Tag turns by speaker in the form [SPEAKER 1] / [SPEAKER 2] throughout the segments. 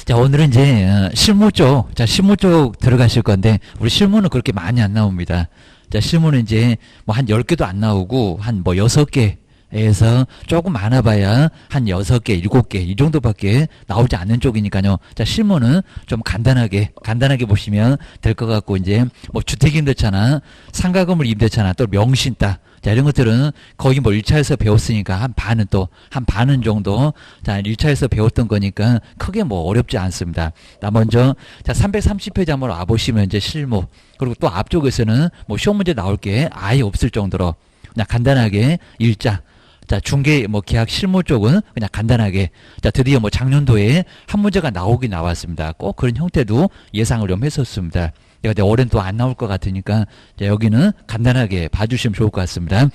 [SPEAKER 1] 자, 오늘은 이제 실무 쪽, 자, 실무 쪽 들어가실 건데 우리 실무는 그렇게 많이 안 나옵니다. 자, 실무는 이제 뭐 한 10개도 안 나오고 한 뭐 6개에서 조금 많아봐야 한 6개, 7개 이 정도밖에 나오지 않는 쪽이니까요. 자, 실무는 좀 간단하게 보시면 될 것 같고, 이제 뭐 주택임대차나 상가건물 임대차나 또 명신따, 자, 이런 것들은 거의 뭐 1차에서 배웠으니까 한 반은 정도, 자, 1차에서 배웠던 거니까 크게 뭐 어렵지 않습니다. 자, 먼저, 자, 330페이지 한번 와보시면 이제 실무, 그리고 또 앞쪽에서는 뭐 시험 문제 나올 게 아예 없을 정도로 그냥 간단하게 일자, 자, 중개, 뭐, 계약 실무 쪽은 그냥 간단하게, 자, 드디어 뭐 작년도에 한 문제가 나오긴 나왔습니다. 꼭 그런 형태도 예상을 좀 했었습니다. 근데 올해는 또 안 나올 것 같으니까, 자, 여기는 간단하게 봐주시면 좋을 것 같습니다.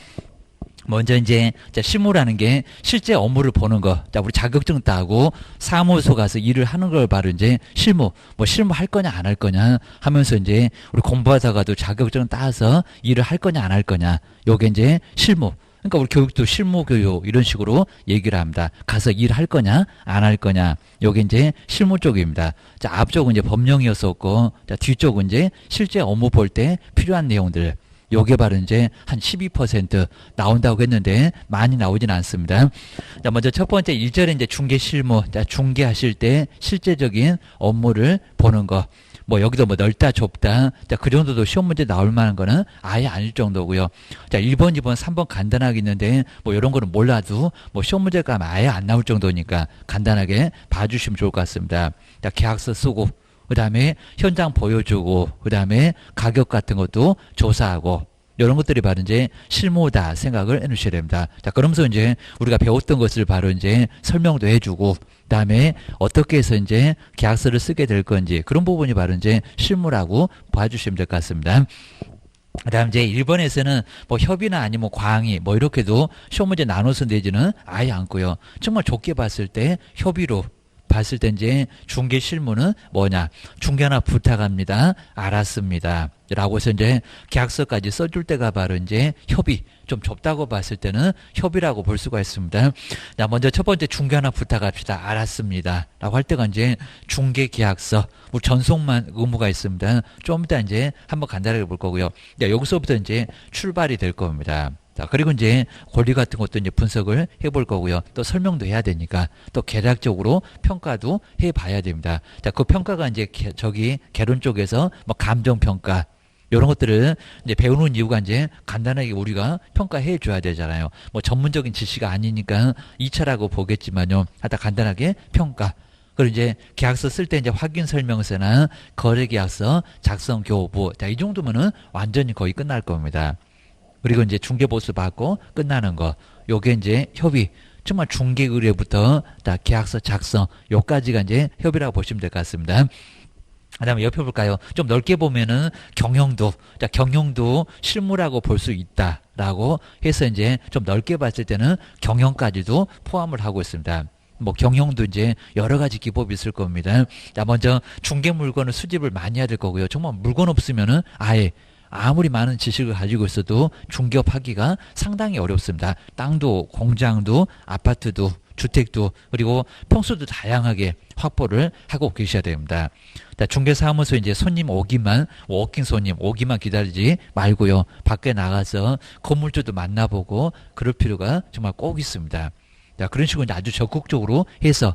[SPEAKER 1] 먼저 이제, 자, 실무라는 게 실제 업무를 보는 거. 자, 우리 자격증 따고 사무소 가서 일을 하는 걸 바로 이제 실무, 뭐 실무 할 거냐 안 할 거냐 하면서 이제 우리 공부하다가도 자격증 따서 일을 할 거냐 안 할 거냐. 요게 이제 실무. 그러니까 우리 교육도 실무 교육 이런 식으로 얘기를 합니다. 가서 일할 거냐 안 할 거냐. 요게 이제 실무 쪽입니다. 자, 앞쪽은 이제 법령이었었고, 자, 뒤쪽은 이제 실제 업무 볼 때 필요한 내용들. 요게 바로 이제 한 12% 나온다고 했는데 많이 나오진 않습니다. 자, 먼저 첫 번째 1절에 이제 중개 실무. 자, 중개하실 때 실제적인 업무를 보는 거. 뭐 여기도 뭐 넓다 좁다, 자, 그 정도도 시험 문제 나올 만한 거는 아예 아닐 정도고요. 자, 1번 2번 3번 간단하게 있는데 뭐 이런 거는 몰라도 뭐 시험 문제가 아예 안 나올 정도니까 간단하게 봐주시면 좋을 것 같습니다. 자, 계약서 쓰고, 그 다음에 현장 보여주고, 그 다음에 가격 같은 것도 조사하고, 이런 것들이 바로 이제 실무다 생각을 해 놓으셔야 됩니다. 자, 그러면서 이제 우리가 배웠던 것을 바로 이제 설명도 해주고, 그 다음에 어떻게 해서 이제 계약서를 쓰게 될 건지, 그런 부분이 바로 이제 실무라고 봐주시면 될 것 같습니다. 그 다음 이제 1번에서는 뭐 협의나 아니면 과항이 뭐 이렇게도 시험 문제 나눠서 내지는 아예 않고요. 정말 좁게 봤을 때 협의로 봤을 때 이제 중개 실무는 뭐냐, 중개 하나 부탁합니다. 알았습니다. 라고 해서 이제 계약서까지 써줄 때가 바로 이제 협의, 좀 좁다고 봤을 때는 협의라고 볼 수가 있습니다. 자, 먼저 첫 번째 중개 하나 부탁합시다. 알았습니다. 라고 할 때가 이제 중개 계약서, 우리 전송만 의무가 있습니다. 좀 이따 이제 한번 간단하게 볼 거고요. 자, 여기서부터 이제 출발이 될 겁니다. 자, 그리고 이제 권리 같은 것도 이제 분석을 해볼 거고요. 또 설명도 해야 되니까 또 계략적으로 평가도 해봐야 됩니다. 자, 그 평가가 이제 저기 개론 쪽에서 뭐 감정 평가 이런 것들을 이제 배우는 이유가 이제 간단하게 우리가 평가해 줘야 되잖아요. 뭐 전문적인 지식이 아니니까 2차라고 보겠지만요. 하여튼 간단하게 평가. 그리고 이제 계약서 쓸 때 이제 확인 설명서나 거래 계약서 작성 교부. 자, 이 정도면은 완전히 거의 끝날 겁니다. 그리고 이제 중개 보수 받고 끝나는 거. 요게 이제 협의. 정말 중개 의뢰부터 다 계약서 작성. 요까지가 이제 협의라고 보시면 될 것 같습니다. 그 다음에 옆에 볼까요? 좀 넓게 보면은 경영도. 자, 경영도 실무라고 볼 수 있다라고 해서 이제 좀 넓게 봤을 때는 경영까지도 포함을 하고 있습니다. 뭐 경영도 이제 여러 가지 기법이 있을 겁니다. 자, 먼저 중개 물건을 수집을 많이 해야 될 거고요. 정말 물건 없으면은 아예 아무리 많은 지식을 가지고 있어도 중개업하기가 상당히 어렵습니다. 땅도, 공장도, 아파트도, 주택도, 그리고 평수도 다양하게 확보를 하고 계셔야 됩니다. 자, 중개사무소 이제 손님 오기만, 워킹 손님 오기만 기다리지 말고요. 밖에 나가서 건물주도 만나보고 그럴 필요가 정말 꼭 있습니다. 자, 그런 식으로 이제 아주 적극적으로 해서,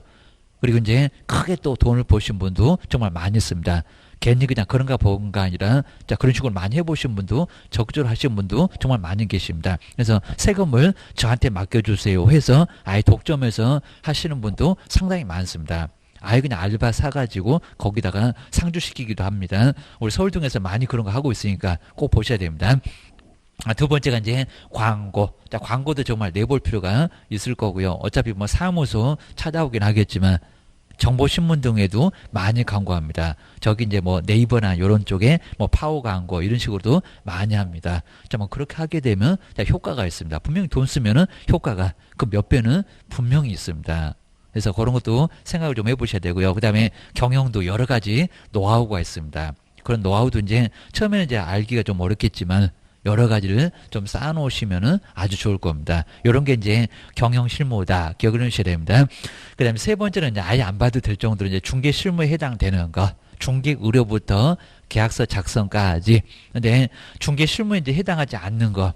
[SPEAKER 1] 그리고 이제 크게 또 돈을 버신 분도 정말 많이 있습니다. 괜히 그냥 그런가 보는가 아니라, 자, 그런 식으로 많이 해보신 분도, 적극적으로 하신 분도 정말 많이 계십니다. 그래서 세금을 저한테 맡겨주세요 해서 아예 독점해서 하시는 분도 상당히 많습니다. 아예 그냥 알바 사가지고 거기다가 상주시키기도 합니다. 우리 서울동에서 많이 그런 거 하고 있으니까 꼭 보셔야 됩니다. 두 번째가 이제 광고. 자, 광고도 정말 내볼 필요가 있을 거고요. 어차피 뭐 사무소 찾아오긴 하겠지만 정보신문 등에도 많이 광고합니다. 저기 이제 뭐 네이버나 이런 쪽에 뭐 파워 광고 이런 식으로도 많이 합니다. 자, 뭐 그렇게 하게 되면 자, 효과가 있습니다. 분명히 돈 쓰면은 효과가 그 몇 배는 분명히 있습니다. 그래서 그런 것도 생각을 좀 해보셔야 되고요. 그 다음에 경영도 여러 가지 노하우가 있습니다. 그런 노하우도 이제 처음에는 이제 알기가 좀 어렵겠지만 여러 가지를 좀 쌓아놓으시면은 아주 좋을 겁니다. 이런 게 이제 경영 실무다. 기억을 해주셔야 됩니다. 그 다음에 세 번째는 이제 아예 안 봐도 될 정도로 이제 중개 실무에 해당되는 거. 중개 의뢰부터 계약서 작성까지. 근데 중개 실무에 이제 해당하지 않는 거.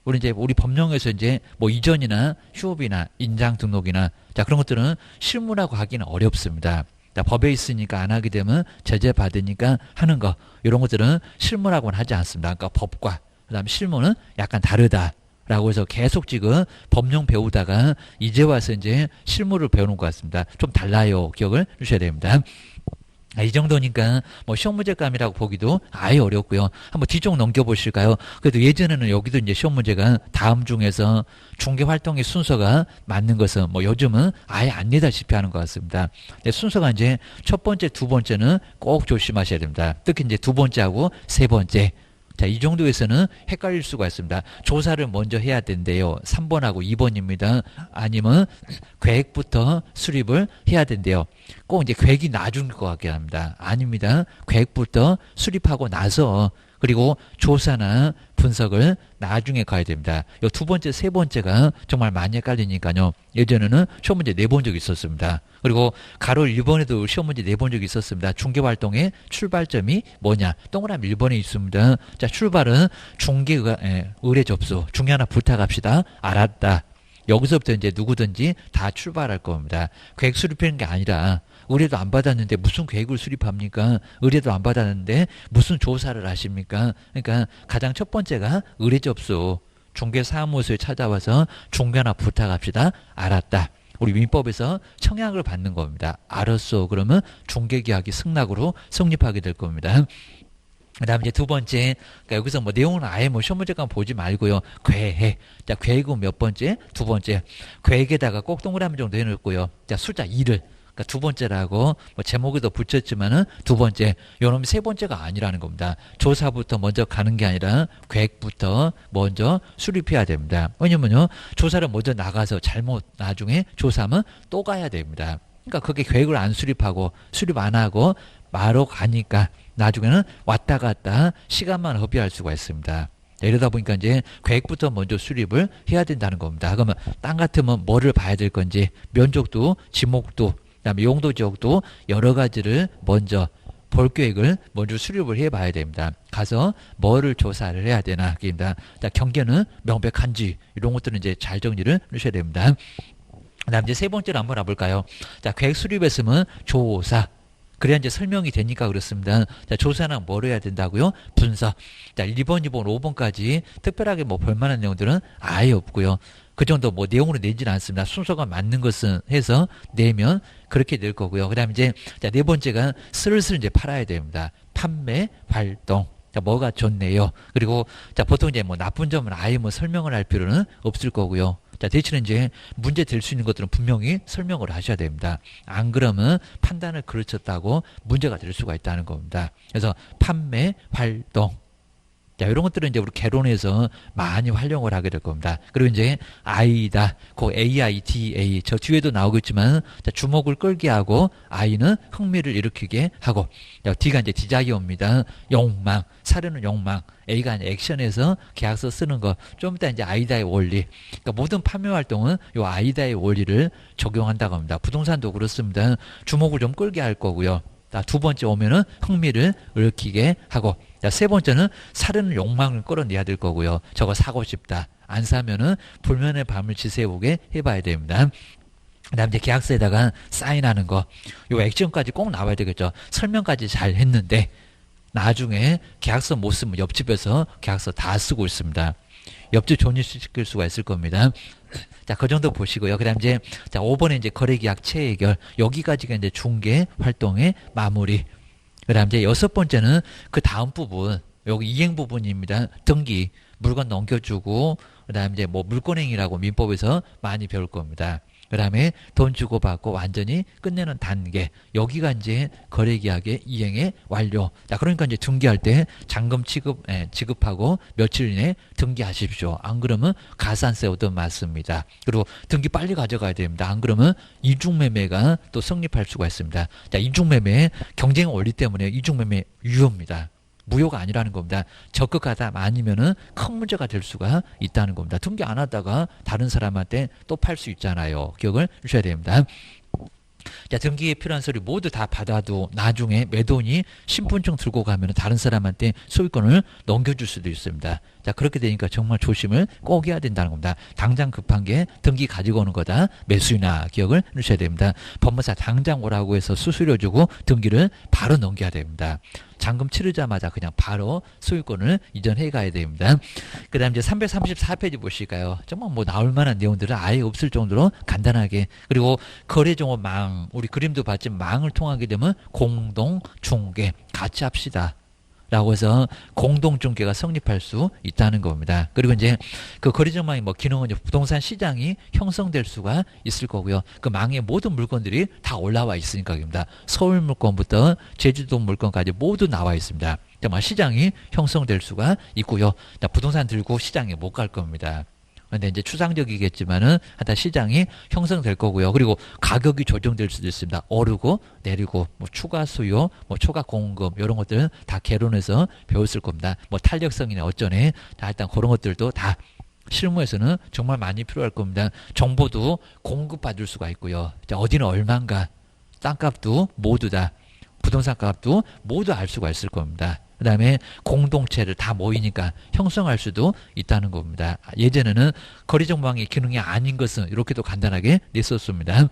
[SPEAKER 1] 우리 법령에서 이제 뭐 이전이나 휴업이나 인장 등록이나 자, 그런 것들은 실무라고 하기는 어렵습니다. 자, 법에 있으니까 안 하게 되면 제재 받으니까 하는 거. 이런 것들은 실무라고는 하지 않습니다. 그러니까 법과 그다음에 실무는 약간 다르다라고 해서 계속 지금 법령 배우다가 이제 와서 이제 실무를 배우는 것 같습니다. 좀 달라요. 기억을 주셔야 됩니다. 이 정도니까 뭐 시험 문제감이라고 보기도 아예 어렵고요. 한번 뒤쪽 넘겨보실까요? 그래도 예전에는 여기도 이제 시험 문제가 다음 중에서 중개 활동의 순서가 맞는 것은 뭐 요즘은 아예 안 내다시피 하는 것 같습니다. 근데 순서가 이제 첫 번째, 두 번째는 꼭 조심하셔야 됩니다. 특히 이제 두 번째하고 세 번째. 자, 이 정도에서는 헷갈릴 수가 있습니다. 조사를 먼저 해야 된대요. 3번하고 2번입니다. 아니면 계획부터 수립을 해야 된대요. 꼭 이제 계획이 나중일 것 같긴 합니다. 아닙니다. 계획부터 수립하고 나서 그리고 조사나 분석을 나중에 가야 됩니다. 이 두 번째, 세 번째가 정말 많이 헷갈리니까요. 예전에는 시험 문제 내본 적이 있었습니다. 그리고 가로 1번에도 시험 문제 내본 적이 있었습니다. 중개활동의 출발점이 뭐냐? 동그라미 1번에 있습니다. 자, 출발은 중개 의뢰 접수. 중개 하나 부탁합시다. 알았다. 여기서부터 이제 누구든지 다 출발할 겁니다. 계획 수립하는 게 아니라 의뢰도 안 받았는데 무슨 계획을 수립합니까? 의뢰도 안 받았는데 무슨 조사를 하십니까? 그러니까 가장 첫 번째가 의뢰 접수. 중개사무소에 찾아와서 중개 하나 부탁합시다. 알았다. 우리 민법에서 청약을 받는 겁니다. 알았어. 그러면 중개계약이 승낙으로 성립하게 될 겁니다. 그 다음에 이제 두 번째, 그러니까 여기서 뭐 내용은 아예 뭐 시험 문제감 보지 말고요. 계획. 자, 계획은 몇 번째? 두 번째. 계획에다가 꼭 동그라미 정도 해놓고요. 자, 숫자 2를. 그러니까 두 번째라고 뭐 제목에도 붙였지만은 두 번째. 요놈이 세 번째가 아니라는 겁니다. 조사부터 먼저 가는 게 아니라 계획부터 먼저 수립해야 됩니다. 왜냐면요. 조사를 먼저 나가서 잘못 나중에 조사하면 또 가야 됩니다. 그러니까 그게 계획을 안 수립하고 수립 안 하고 마로 가니까 나중에는 왔다 갔다 시간만 허비할 수가 있습니다. 이러다 보니까 이제 계획부터 먼저 수립을 해야 된다는 겁니다. 그러면 땅 같으면 뭐를 봐야 될 건지 면적도 지목도 그다음에 용도 지역도 여러 가지를 먼저 볼 계획을 먼저 수립을 해봐야 됩니다. 가서 뭐를 조사를 해야 되나 입니다. 경계는 명백한지 이런 것들은 이제 잘 정리를 해주셔야 됩니다. 그다음 이제 세 번째로 한번 와볼까요? 자, 계획 수립했으면 조사. 그래야 이제 설명이 되니까 그렇습니다. 자, 조사는 뭘 해야 된다고요? 분석. 자, 1번, 2번, 5번까지 특별하게 뭐 볼만한 내용들은 아예 없고요. 그 정도 뭐 내용으로 내지는 않습니다. 순서가 맞는 것은 해서 내면 그렇게 될 거고요. 그 다음에 이제 자, 네 번째가 슬슬 이제 팔아야 됩니다. 판매, 활동. 자, 뭐가 좋네요. 그리고 자, 보통 이제 뭐 나쁜 점은 아예 뭐 설명을 할 필요는 없을 거고요. 자, 대신에 이제 문제 될 수 있는 것들은 분명히 설명을 하셔야 됩니다. 안 그러면 판단을 그르쳤다고 문제가 될 수가 있다는 겁니다. 그래서 판매, 활동. 자, 이런 것들은 이제 우리 개론에서 많이 활용을 하게 될 겁니다. 그리고 이제 I다. 그 AIDA. 저 뒤에도 나오겠지만, 자, 주목을 끌게 하고, I는 흥미를 일으키게 하고, 자, D가 이제 디자이어입니다. 욕망. 사려는 욕망. A가 이제 액션에서 계약서 쓰는 거. 좀 이따 이제 아이다의 원리. 그러니까 모든 판매 활동은 이 아이다의 원리를 적용한다고 합니다. 부동산도 그렇습니다. 주목을 좀 끌게 할 거고요. 두 번째 오면은 흥미를 일으키게 하고, 자, 세 번째는 사려는 욕망을 끌어내야 될 거고요. 저거 사고 싶다. 안 사면은 불면의 밤을 지새우게 해봐야 됩니다. 그 다음에 이제 계약서에다가 사인하는 거. 요 액션까지 꼭 나와야 되겠죠. 설명까지 잘 했는데, 나중에 계약서 못 쓰면 옆집에서 계약서 다 쓰고 있습니다. 옆집 존립시킬 수가 있을 겁니다. 자, 그 정도 보시고요. 그 다음 이제, 자, 5번에 이제 거래계약 체해결. 여기까지가 이제 중개 활동의 마무리. 그 다음 이제 여섯 번째는 그 다음 부분. 여기 이행 부분입니다. 등기. 물건 넘겨주고, 그 다음 이제 뭐 물권행위라고 민법에서 많이 배울 겁니다. 그 다음에 돈 주고 받고 완전히 끝내는 단계. 여기가 이제 거래계약의 이행의 완료. 자, 그러니까 이제 등기할 때 잔금 지급하고 며칠 이내에 등기하십시오. 안 그러면 가산세 얻어맞습니다. 그리고 등기 빨리 가져가야 됩니다. 안 그러면 이중매매가 또 성립할 수가 있습니다. 자, 이중매매 경쟁 원리 때문에 이중매매 유효입니다. 무효가 아니라는 겁니다. 적극하다 아니면은 큰 문제가 될 수가 있다는 겁니다. 등기 안 하다가 다른 사람한테 또 팔 수 있잖아요. 기억을 주셔야 됩니다. 자, 등기에 필요한 서류 모두 다 받아도 나중에 매도인이 신분증 들고 가면 다른 사람한테 소유권을 넘겨줄 수도 있습니다. 자, 그렇게 되니까 정말 조심을 꼭 해야 된다는 겁니다. 당장 급한 게 등기 가지고 오는 거다. 매수이나 기억을 해주셔야 됩니다. 법무사 당장 오라고 해서 수수료 주고 등기를 바로 넘겨야 됩니다. 잔금 치르자마자 그냥 바로 소유권을 이전해 가야 됩니다. 그 다음 이제 334페이지 보실까요? 정말 뭐 나올 만한 내용들은 아예 없을 정도로 간단하게. 그리고 거래정보 망, 우리 그림도 봤지만 망을 통하게 되면 공동, 중개 같이 합시다. 라고 해서 공동중개가 성립할 수 있다는 겁니다. 그리고 이제 그 거래정망이 뭐 기능은 이제 부동산 시장이 형성될 수가 있을 거고요. 그 망에 모든 물건들이 다 올라와 있으니까입니다. 서울 물건부터 제주도 물건까지 모두 나와 있습니다. 정말 시장이 형성될 수가 있고요. 부동산 들고 시장에 못 갈 겁니다. 근데 이제 추상적이겠지만은 하여튼 시장이 형성될 거고요. 그리고 가격이 조정될 수도 있습니다. 오르고 내리고 뭐 추가 수요, 뭐 초과 공급 이런 것들은 다 개론해서 배웠을 겁니다. 뭐 탄력성이나 어쩌네. 자, 일단 그런 것들도 다 실무에서는 정말 많이 필요할 겁니다. 정보도 공급받을 수가 있고요. 자, 어디는 얼마인가, 땅값도 모두 다, 부동산 값도 모두 알 수가 있을 겁니다. 그 다음에 공동체를 다 모이니까 형성할 수도 있다는 겁니다. 예전에는 거래정보망의 기능이 아닌 것은 이렇게도 간단하게 냈었습니다.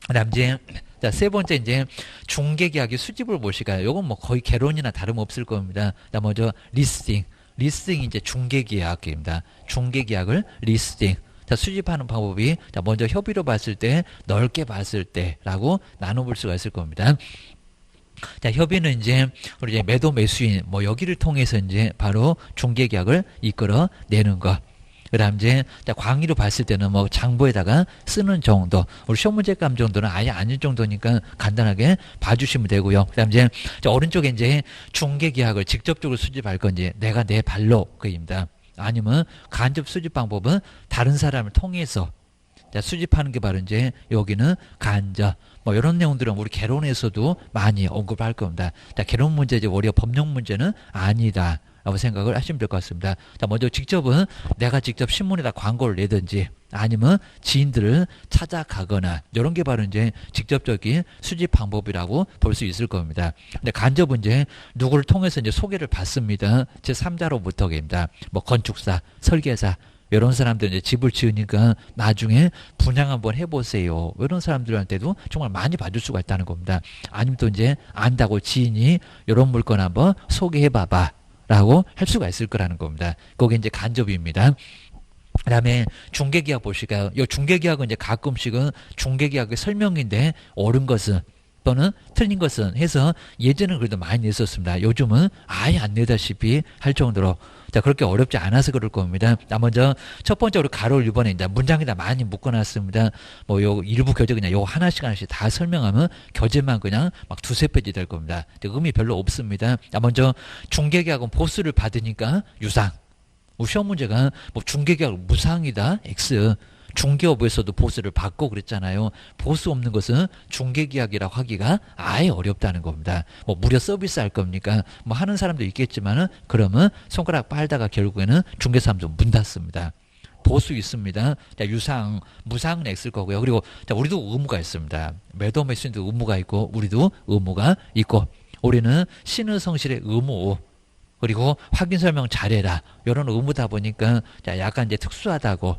[SPEAKER 1] 그 다음 이제 자, 세 번째 이제 중개계약의 수집을 보실까요? 요건 뭐 거의 개론이나 다름없을 겁니다. 자, 먼저 리스팅. 리스팅이 이제 중개계약입니다. 중개계약을 리스팅. 자, 수집하는 방법이 자, 먼저 협의로 봤을 때, 넓게 봤을 때라고 나눠볼 수가 있을 겁니다. 자, 협의는 이제 우리 이제 매도 매수인 뭐 여기를 통해서 이제 바로 중개계약을 이끌어 내는 것. 그다음 이제 자, 광의로 봤을 때는 뭐 장부에다가 쓰는 정도, 우리 시험 문제감 정도는 아예 아닐 정도니까 간단하게 봐주시면 되고요. 그다음 이제 자, 오른쪽에 이제 중개계약을 직접적으로 수집할 건지 내가 내 발로 그입니다. 아니면 간접 수집 방법은 다른 사람을 통해서 자, 수집하는 게 바로 이제 여기는 간접. 뭐 이런 내용들은 우리 개론에서도 많이 언급할 겁니다. 자, 개론 문제 이제 오히려 법령 문제는 아니다. 라고 생각을 하시면 될 것 같습니다. 자, 먼저 직접은 내가 직접 신문에다 광고를 내든지 아니면 지인들을 찾아가거나 이런 게 바로 이제 직접적인 수집 방법이라고 볼 수 있을 겁니다. 근데 간접은 이제 누구를 통해서 이제 소개를 받습니다. 제3자로부터입니다. 뭐 건축사, 설계사 이런 사람들 이제 집을 지으니까 나중에 분양 한번 해보세요. 이런 사람들한테도 정말 많이 받을 수가 있다는 겁니다. 아니면 또 이제 안다고 지인이 이런 물건 한번 소개해봐봐 라고 할 수가 있을 거라는 겁니다. 그게 이제 간접입니다. 그 다음에 중개계약 보실까요? 이 중개계약은 이제 가끔씩은 중개계약의 설명인데 옳은 것은 또는 틀린 것은 해서 예전은 그래도 많이 냈었습니다. 요즘은 아예 안 내다시피 할 정도로 자, 그렇게 어렵지 않아서 그럴 겁니다. 자, 먼저 첫 번째로 가로를 이번에 이제 문장에다 많이 묶어놨습니다. 뭐 요 일부 교재 그냥 요 하나씩 다 설명하면 교재만 그냥 막 두세 페이지 될 겁니다. 의미 별로 없습니다. 자, 먼저 중개계약은 보수를 받으니까 유상. 시험 문제가 뭐 중개계약 무상이다 X. 중개업에서도 보수를 받고 그랬잖아요. 보수 없는 것은 중개계약이라고 하기가 아예 어렵다는 겁니다. 뭐 무료 서비스 할 겁니까? 뭐 하는 사람도 있겠지만은 그러면 손가락 빨다가 결국에는 중개사람도 문 닫습니다. 보수 있습니다. 자, 유상, 무상은 X일 거고요. 그리고 자, 우리도 의무가 있습니다. 매도 매수인도 의무가 있고 우리도 의무가 있고 우리는 신의성실의 의무 그리고 확인 설명 잘해라 이런 의무다 보니까 자, 약간 이제 특수하다고.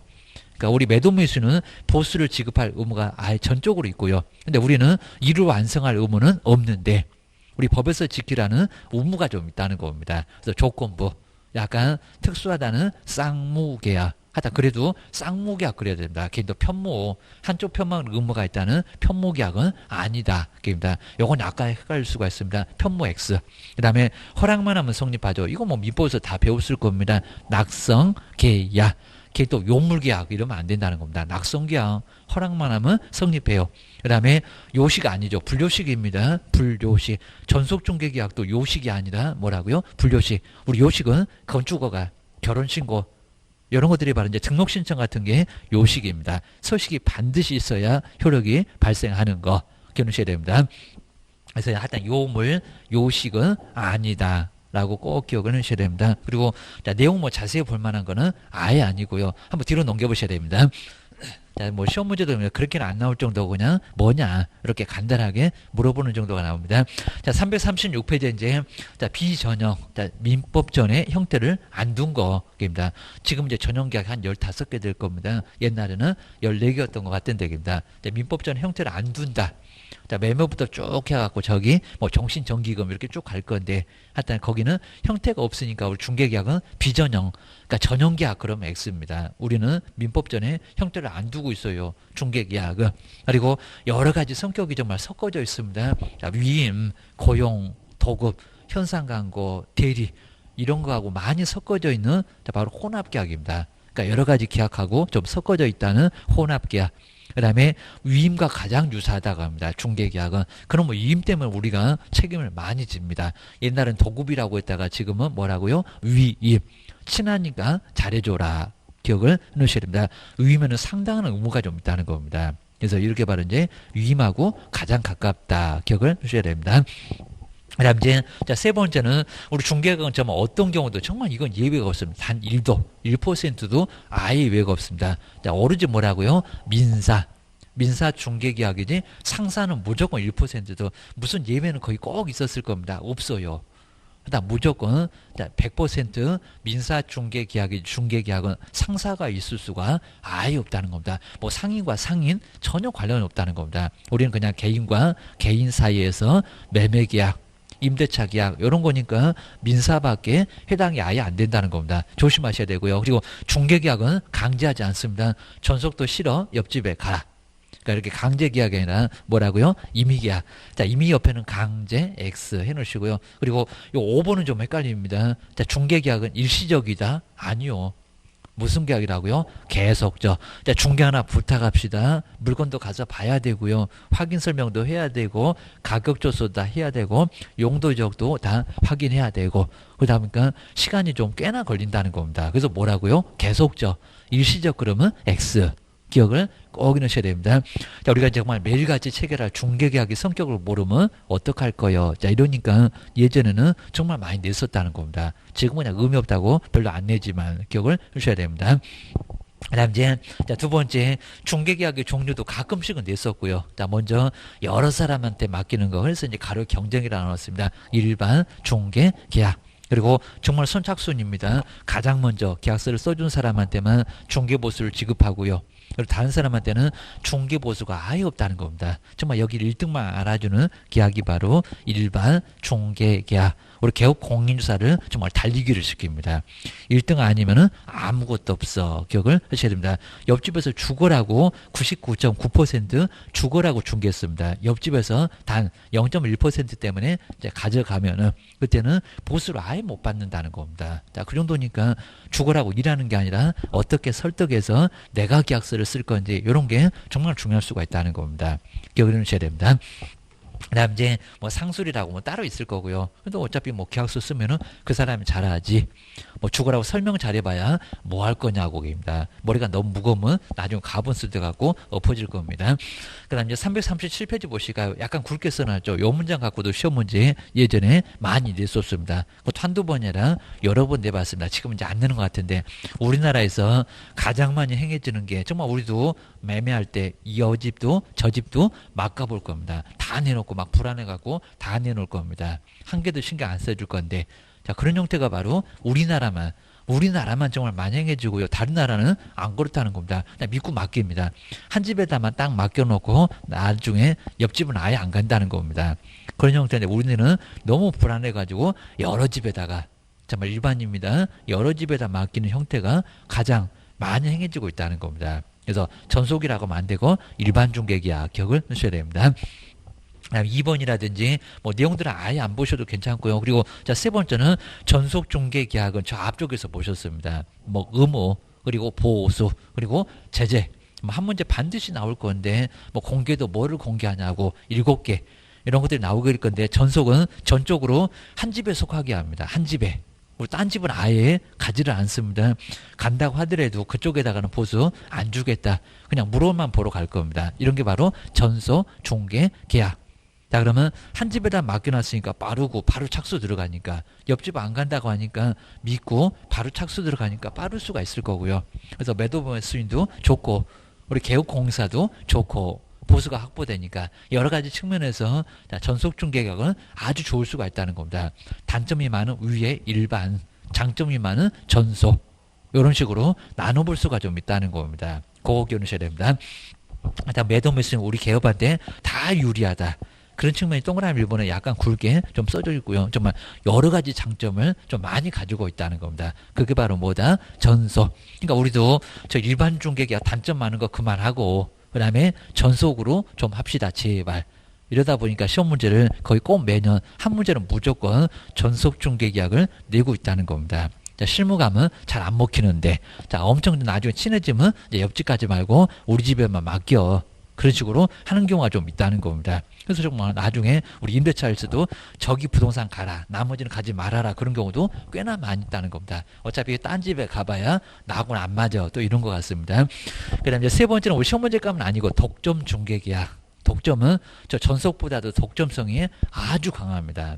[SPEAKER 1] 그러니까 우리 매도 매수는 보수를 지급할 의무가 아예 전적으로 있고요. 근데 우리는 이를 완성할 의무는 없는데 우리 법에서 지키라는 의무가 좀 있다는 겁니다. 그래서 조건부 약간 특수하다는 쌍무계약. 하여튼 그래도 쌍무계약 그래야 됩니다. 걔도 편무 한쪽 편만 의무가 있다는 편무계약은 아니다. 그입니다. 요건 약간 헷갈릴 수가 있습니다. 편무 X. 그다음에 허락만 하면 성립하죠. 이거 뭐 민법에서 다 배웠을 겁니다. 낙성계약. 걔또 요물계약 이러면 안 된다는 겁니다. 낙성계약 허락만 하면 성립해요. 그 다음에 요식 아니죠. 불요식입니다. 불요식. 전속중개계약도 요식이 아니라 뭐라고요? 불요식. 우리 요식은 건축허가, 결혼신고 이런 것들이 바로 이제 등록신청 같은 게 요식입니다. 서식이 반드시 있어야 효력이 발생하는 거 기억하셔야 됩니다. 그래서 하여튼 요물, 요식은 아니다. 라고 꼭 기억을 하셔야 됩니다. 그리고 자, 내용 뭐 자세히 볼 만한 거는 아예 아니고요. 한번 뒤로 넘겨보셔야 됩니다. 자, 뭐 시험 문제도 그렇게는 안 나올 정도고 그냥 뭐냐 이렇게 간단하게 물어보는 정도가 나옵니다. 자, 336페이지 이제 자, 비전형 자, 민법전의 형태를 안 둔 거입니다. 지금 이제 전형계약 한 15개 될 겁니다. 옛날에는 14개였던 것 같은 데입니다. 민법전 형태를 안 둔다. 자, 매매부터 쭉 해갖고 저기 뭐 정신정기금 이렇게 쭉 갈 건데 하여튼 거기는 형태가 없으니까 우리 중개계약은 비전형 그러니까 전형계약 그러면 X입니다. 우리는 민법전에 형태를 안 두고 있어요. 중개계약은. 그리고 여러 가지 성격이 정말 섞어져 있습니다. 자, 위임, 고용, 도급, 현상광고, 대리 이런 거하고 많이 섞어져 있는 자, 바로 혼합계약입니다. 그러니까 여러 가지 계약하고 좀 섞어져 있다는 혼합계약. 그 다음에 위임과 가장 유사하다고 합니다. 중개계약은. 그럼 뭐 위임 때문에 우리가 책임을 많이 집니다. 옛날엔 도급이라고 했다가 지금은 뭐라고요? 위임. 친하니까 잘해줘라. 기억을 넣으셔야 됩니다. 위임에는 상당한 의무가 좀 있다는 겁니다. 그래서 이렇게 바로 이제 위임하고 가장 가깝다. 기억을 넣으셔야 됩니다. 그 다음 이제, 자, 세 번째는, 우리 중개계약은 정말 어떤 경우도 정말 이건 예외가 없습니다. 단 1도, 1%도 아예 예외가 없습니다. 자, 오로지 뭐라고요? 민사 중개계약이지, 상사는 무조건 1%도, 무슨 예외는 거의 꼭 있었을 겁니다. 없어요. 그다음 무조건 100% 민사 중개계약이 중개계약은 상사가 있을 수가 아예 없다는 겁니다. 뭐 상인과 상인 전혀 관련이 없다는 겁니다. 우리는 그냥 개인과 개인 사이에서 매매계약, 임대차 계약 이런 거니까 민사밖에 해당이 아예 안 된다는 겁니다. 조심하셔야 되고요. 그리고 중개계약은 강제하지 않습니다. 전속도 싫어 옆집에 가라. 그러니까 이렇게 강제 계약이 아니라 뭐라고요? 임의 계약. 자, 임의 옆에는 강제 X 해놓으시고요. 그리고 요 5번은 좀 헷갈립니다. 자, 중개 계약은 일시적이다? 아니요. 무슨 계약이라고요? 계속적. 자, 중개 하나 부탁합시다. 물건도 가서 봐야 되고요. 확인 설명도 해야 되고, 가격 조사도 다 해야 되고, 용도 지역도 다 확인해야 되고, 그러다 보니까 시간이 좀 꽤나 걸린다는 겁니다. 그래서 뭐라고요? 계속적. 일시적 그러면 X. 기억을 꼭 넣으셔야 됩니다. 자, 우리가 정말 매일같이 체결할 중개계약의 성격을 모르면 어떡할 거요? 자, 이러니까 예전에는 정말 많이 냈었다는 겁니다. 지금은 그냥 의미 없다고 별로 안 내지만 기억을 하셔야 됩니다. 그 다음 이제, 자, 두 번째, 중개계약의 종류도 가끔씩은 냈었고요. 자, 먼저, 여러 사람한테 맡기는 거. 그래서 이제 가로 경쟁이라고 나왔습니다. 일반 중개계약. 그리고 정말 선착순입니다. 가장 먼저 계약서를 써준 사람한테만 중개보수를 지급하고요. 그리고 다른 사람한테는 중개보수가 아예 없다는 겁니다. 정말 여기 1등만 알아주는 계약이 바로 일반 중개계약. 우리 개업 공인주사를 정말 달리기를 시킵니다. 1등 아니면은 아무것도 없어. 기억을 하셔야 됩니다. 옆집에서 죽어라고 99.9% 죽어라고 중개했습니다. 옆집에서 단 0.1% 때문에 이제 가져가면은 그때는 보수를 아예 못 받는다는 겁니다. 자, 그 정도니까 죽어라고 일하는 게 아니라 어떻게 설득해서 내가 계약서를 쓸 건지 이런 게 정말 중요할 수가 있다는 겁니다. 기억을 하셔야 됩니다. 그다음 이제 뭐 상술이라고 뭐 따로 있을 거고요. 근데 어차피 뭐 계약서 쓰면은 그 사람이 잘하지. 뭐 죽으라고 설명 잘해봐야 뭐 할 거냐고입니다. 머리가 너무 무거우면 나중에 가분 쓸 때 갖고 엎어질 겁니다. 그다음 이제 337페이지 보시니까 약간 굵게 써놨죠. 요 문장 갖고도 시험 문제 예전에 많이 냈었습니다. 그것도 한두 번이 아니라 여러 번 내봤습니다. 지금 이제 안 내는 것 같은데 우리나라에서 가장 많이 행해지는 게 정말 우리도 매매할 때 이 집도 저 집도 막 가볼 겁니다. 다 내놓고 막 불안해갖고 다 내놓을 겁니다. 한 개도 신경 안 써줄 건데 자 그런 형태가 바로 우리나라만 정말 만행해지고요. 다른 나라는 안 그렇다는 겁니다. 그냥 믿고 맡깁니다. 한 집에다만 딱 맡겨놓고 나중에 옆집은 아예 안 간다는 겁니다. 그런 형태인데 우리는 너무 불안해가지고 여러 집에다가 정말 일반입니다. 여러 집에다 맡기는 형태가 가장 많이 행해지고 있다는 겁니다. 그래서 전속이라고 하면 안 되고 일반 중개계약 기억을 하셔야 됩니다. 2번이라든지 뭐 내용들은 아예 안 보셔도 괜찮고요. 그리고 자, 세 번째는 전속 중개 계약은 저 앞쪽에서 보셨습니다. 뭐 의무 그리고 보수 그리고 제재 뭐 한 문제 반드시 나올 건데 뭐 공개도 뭐를 공개하냐고 7개 이런 것들이 나오게 될 건데 전속은 전적으로 한 집에 속하게 합니다. 한 집에. 딴 집은 아예 가지를 않습니다. 간다고 하더라도 그쪽에다가는 보수 안 주겠다. 그냥 물어만 보러 갈 겁니다. 이런 게 바로 전속 중개 계약. 자, 그러면 한 집에다 맡겨놨으니까 빠르고 바로 착수 들어가니까, 옆집 안 간다고 하니까 믿고 바로 착수 들어가니까 빠를 수가 있을 거고요. 그래서 매도 매수인도 좋고 우리 개업공사도 좋고 보수가 확보되니까 여러 가지 측면에서 전속중개격은 아주 좋을 수가 있다는 겁니다. 단점이 많은 위에 일반, 장점이 많은 전속, 이런 식으로 나눠볼 수가 좀 있다는 겁니다. 그거 기억하셔야 됩니다. 매도 매수는 우리 개업한테 다 유리하다. 그런 측면이 동그라미 1번에 약간 굵게 좀 써져 있고요. 정말 여러 가지 장점을 좀 많이 가지고 있다는 겁니다. 그게 바로 뭐다? 전속. 그러니까 우리도 저 일반 중개기가 단점 많은 거 그만하고 그 다음에 전속으로 좀 합시다. 제발. 이러다 보니까 시험 문제를 거의 꼭 매년 한 문제는 무조건 전속 중개계약을 내고 있다는 겁니다. 자, 실무감은 잘 안 먹히는데, 자, 엄청 나중에 친해지면 이제 옆집 가지 말고 우리 집에만 맡겨. 그런 식으로 하는 경우가 좀 있다는 겁니다. 그래서 정말 나중에 우리 임대차일수도 저기 부동산 가라, 나머지는 가지 말아라, 그런 경우도 꽤나 많이 있다는 겁니다. 어차피 딴 집에 가봐야 나하고는 안 맞아, 또 이런 것 같습니다. 그 다음에 세 번째는 우리 시험 문제감은 아니고 독점 중개계약. 독점은 저 전속보다도 독점성이 아주 강합니다.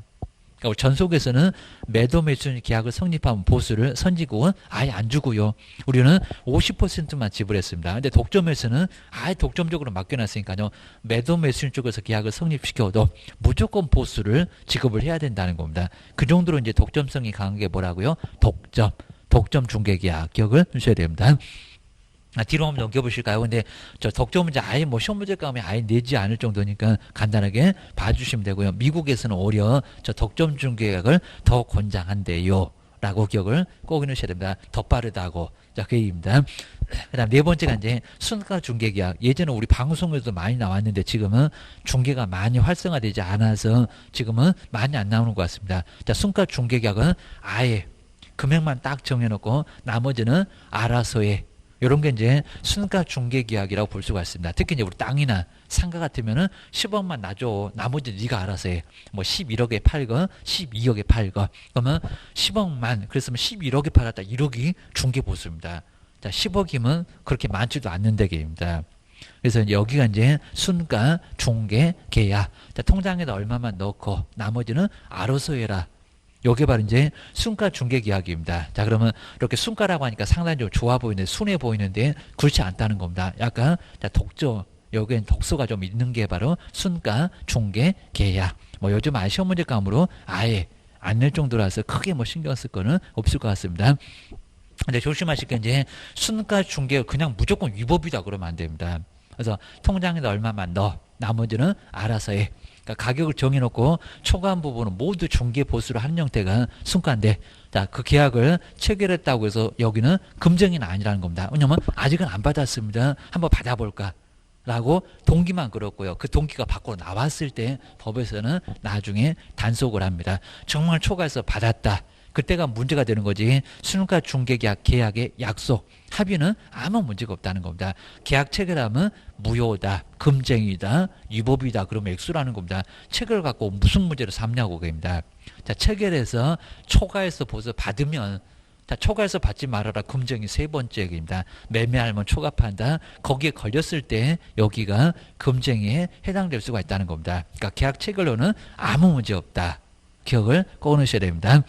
[SPEAKER 1] 그러니까 우리 전속에서는 매도 매수 계약을 성립하면 보수를 선지국은 아예 안 주고요. 우리는 50%만 지불했습니다. 근데 독점에서는 아예 독점적으로 맡겨놨으니까요. 매도 매수인 쪽에서 계약을 성립시켜도 무조건 보수를 지급을 해야 된다는 겁니다. 그 정도로 이제 독점성이 강한 게 뭐라고요? 독점 중개 계약 기억을 하셔야 됩니다. 뒤로 한번 넘겨보실까요? 근데 저 독점 문제 아예 뭐 시험 문제 가면 아예 내지 않을 정도니까 간단하게 봐주시면 되고요. 미국에서는 오히려 저 독점 중개약을 더 권장한대요. 라고 기억을 꼭 해놓으셔야 됩니다. 더 빠르다고. 자, 그 얘기입니다. 그 다음 네 번째가 이제 순가 중개계약. 예전에 우리 방송에도 많이 나왔는데 지금은 중개가 많이 활성화되지 않아서 지금은 많이 안 나오는 것 같습니다. 자, 순가 중개계약은 아예 금액만 딱 정해놓고 나머지는 알아서 해. 이런 게 이제 순가 중개 계약이라고 볼 수가 있습니다. 특히 이제 우리 땅이나 상가 같으면은 10억만 놔줘. 나머지 네가 알아서 해. 뭐 11억에 팔건 12억에 팔건. 그러면 10억만 그랬으면 11억에 팔았다. 1억이 중개 보수입니다. 자, 10억이면 그렇게 많지도 않는 대개입니다. 그래서 이제 여기가 이제 순가 중개 계약. 자, 통장에다 얼마만 넣고 나머지는 알아서 해라. 요게 바로 이제 순가 중개 계약입니다. 자, 그러면 이렇게 순가라고 하니까 상당히 좀 좋아 보이는데 순해 보이는데 그렇지 않다는 겁니다. 약간 자, 독조, 여기엔 독소가 좀 있는 게 바로 순가 중개 계약. 뭐 요즘 시험 문제감으로 아예 안 낼 정도라서 크게 뭐 신경 쓸 거는 없을 것 같습니다. 근데 조심하실 게 이제 순가 중개 그냥 무조건 위법이다 그러면 안 됩니다. 그래서 통장에다 얼마만 넣어. 나머지는 알아서 해. 그러니까 가격을 정해놓고 초과한 부분은 모두 중개 보수를 하는 형태가 순가인데, 자, 그 계약을 체결했다고 해서 여기는 금정이는 아니라는 겁니다. 왜냐면 아직은 안 받았습니다. 한번 받아볼까? 라고 동기만 그렇고요. 그 동기가 밖으로 나왔을 때 법에서는 나중에 단속을 합니다. 정말 초과해서 받았다. 그때가 문제가 되는 거지. 순가 중개계약 계약의 약속 합의는 아무 문제가 없다는 겁니다. 계약 체결하면 무효다, 금쟁이다, 위법이다 그러면 액수라는 겁니다. 체결을 갖고 무슨 문제를 삼냐고 그겁니다. 자, 체결해서 초과해서 보수 받으면, 자, 초과해서 받지 말아라 금쟁이 세 번째 얘기입니다. 매매하면 초과판다. 거기에 걸렸을 때 여기가 금쟁이에 해당될 수가 있다는 겁니다. 그러니까 계약 체결로는 아무 문제 없다. 기억을 꼭 넣으셔야 됩니다.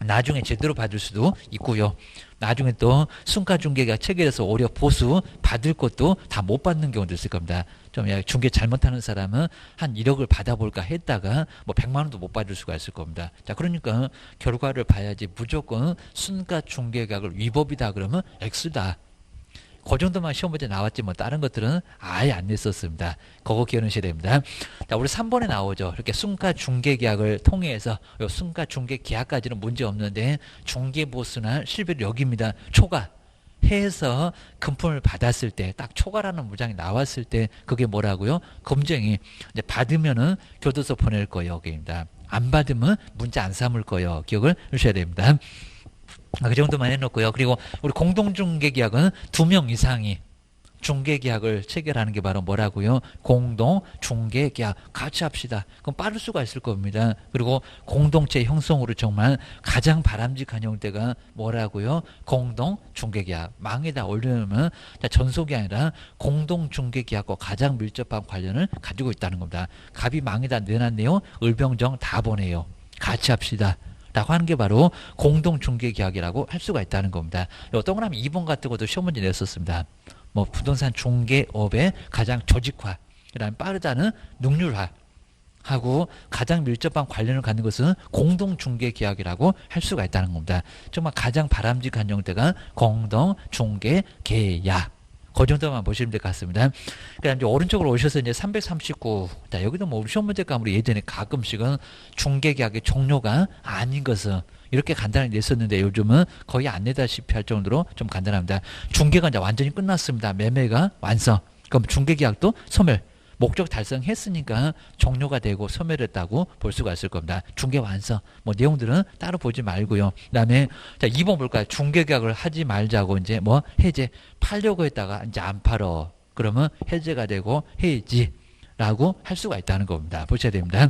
[SPEAKER 1] 나중에 제대로 받을 수도 있고요. 나중에 또 순가 중개가 체결해서 오히려 보수 받을 것도 다 못 받는 경우도 있을 겁니다. 좀 중개 잘못하는 사람은 한 1억을 받아볼까 했다가 뭐 100만 원도 못 받을 수가 있을 겁니다. 자, 그러니까 결과를 봐야지 무조건 순가 중개계약을 위법이다 그러면 X다. 그 정도만 시험 문제 나왔지 뭐 다른 것들은 아예 안 냈었습니다. 그거 기억하셔야 됩니다. 자, 우리 3번에 나오죠. 이렇게 순가 중개 계약을 통해서 요 순가 중개 계약까지는 문제 없는데 중개 보수나 실비를 여기입니다. 초과 해서 금품을 받았을 때 딱 초과라는 문장이 나왔을 때 그게 뭐라고요? 검증이 이제 받으면은 교도소 보낼 거예요. 여기입니다. 안 받으면 문자 안 삼을 거예요. 기억을 하셔야 됩니다. 그 정도만 해놓고요. 그리고 우리 공동중개계약은 2명 이상이 중개계약을 체결하는 게 바로 뭐라고요? 공동 중개계약 같이 합시다. 그럼 빠를 수가 있을 겁니다. 그리고 공동체 형성으로 정말 가장 바람직한 형태가 뭐라고요? 공동 중개계약. 망에다 올려놓으면 전속이 아니라 공동 중개계약과 가장 밀접한 관련을 가지고 있다는 겁니다. 갑이 망에다 내놨네요. 을병정 다 보내요. 같이 합시다. 라고 하는 게 바로 공동중개계약이라고 할 수가 있다는 겁니다. 동그라미 2번 같은 것도 시험 문제 냈었습니다. 뭐 부동산 중개업의 가장 조직화, 그 다음에 빠르다는 능률화 하고 가장 밀접한 관련을 갖는 것은 공동중개계약이라고 할 수가 있다는 겁니다. 정말 가장 바람직한 형태가 공동중개계약. 그 정도만 보시면 될 것 같습니다. 그다음 이제 오른쪽으로 오셔서 이제 339. 자, 여기도 뭐 시험 문제 가물이 예전에 가끔씩은 중개계약의 종료가 아닌 것은 이렇게 간단하게 냈었는데 요즘은 거의 안 내다시피 할 정도로 좀 간단합니다. 중개가 이제 완전히 끝났습니다. 매매가 완성. 그럼 중개계약도 소멸. 목적 달성했으니까 종료가 되고 소멸했다고 볼 수가 있을 겁니다. 중개 완성. 뭐 내용들은 따로 보지 말고요. 그다음에 자 2번 볼까요? 중개계약을 하지 말자고 이제 뭐 해제 팔려고 했다가 이제 안 팔어. 그러면 해제가 되고 해지라고 할 수가 있다는 겁니다. 보셔야 됩니다.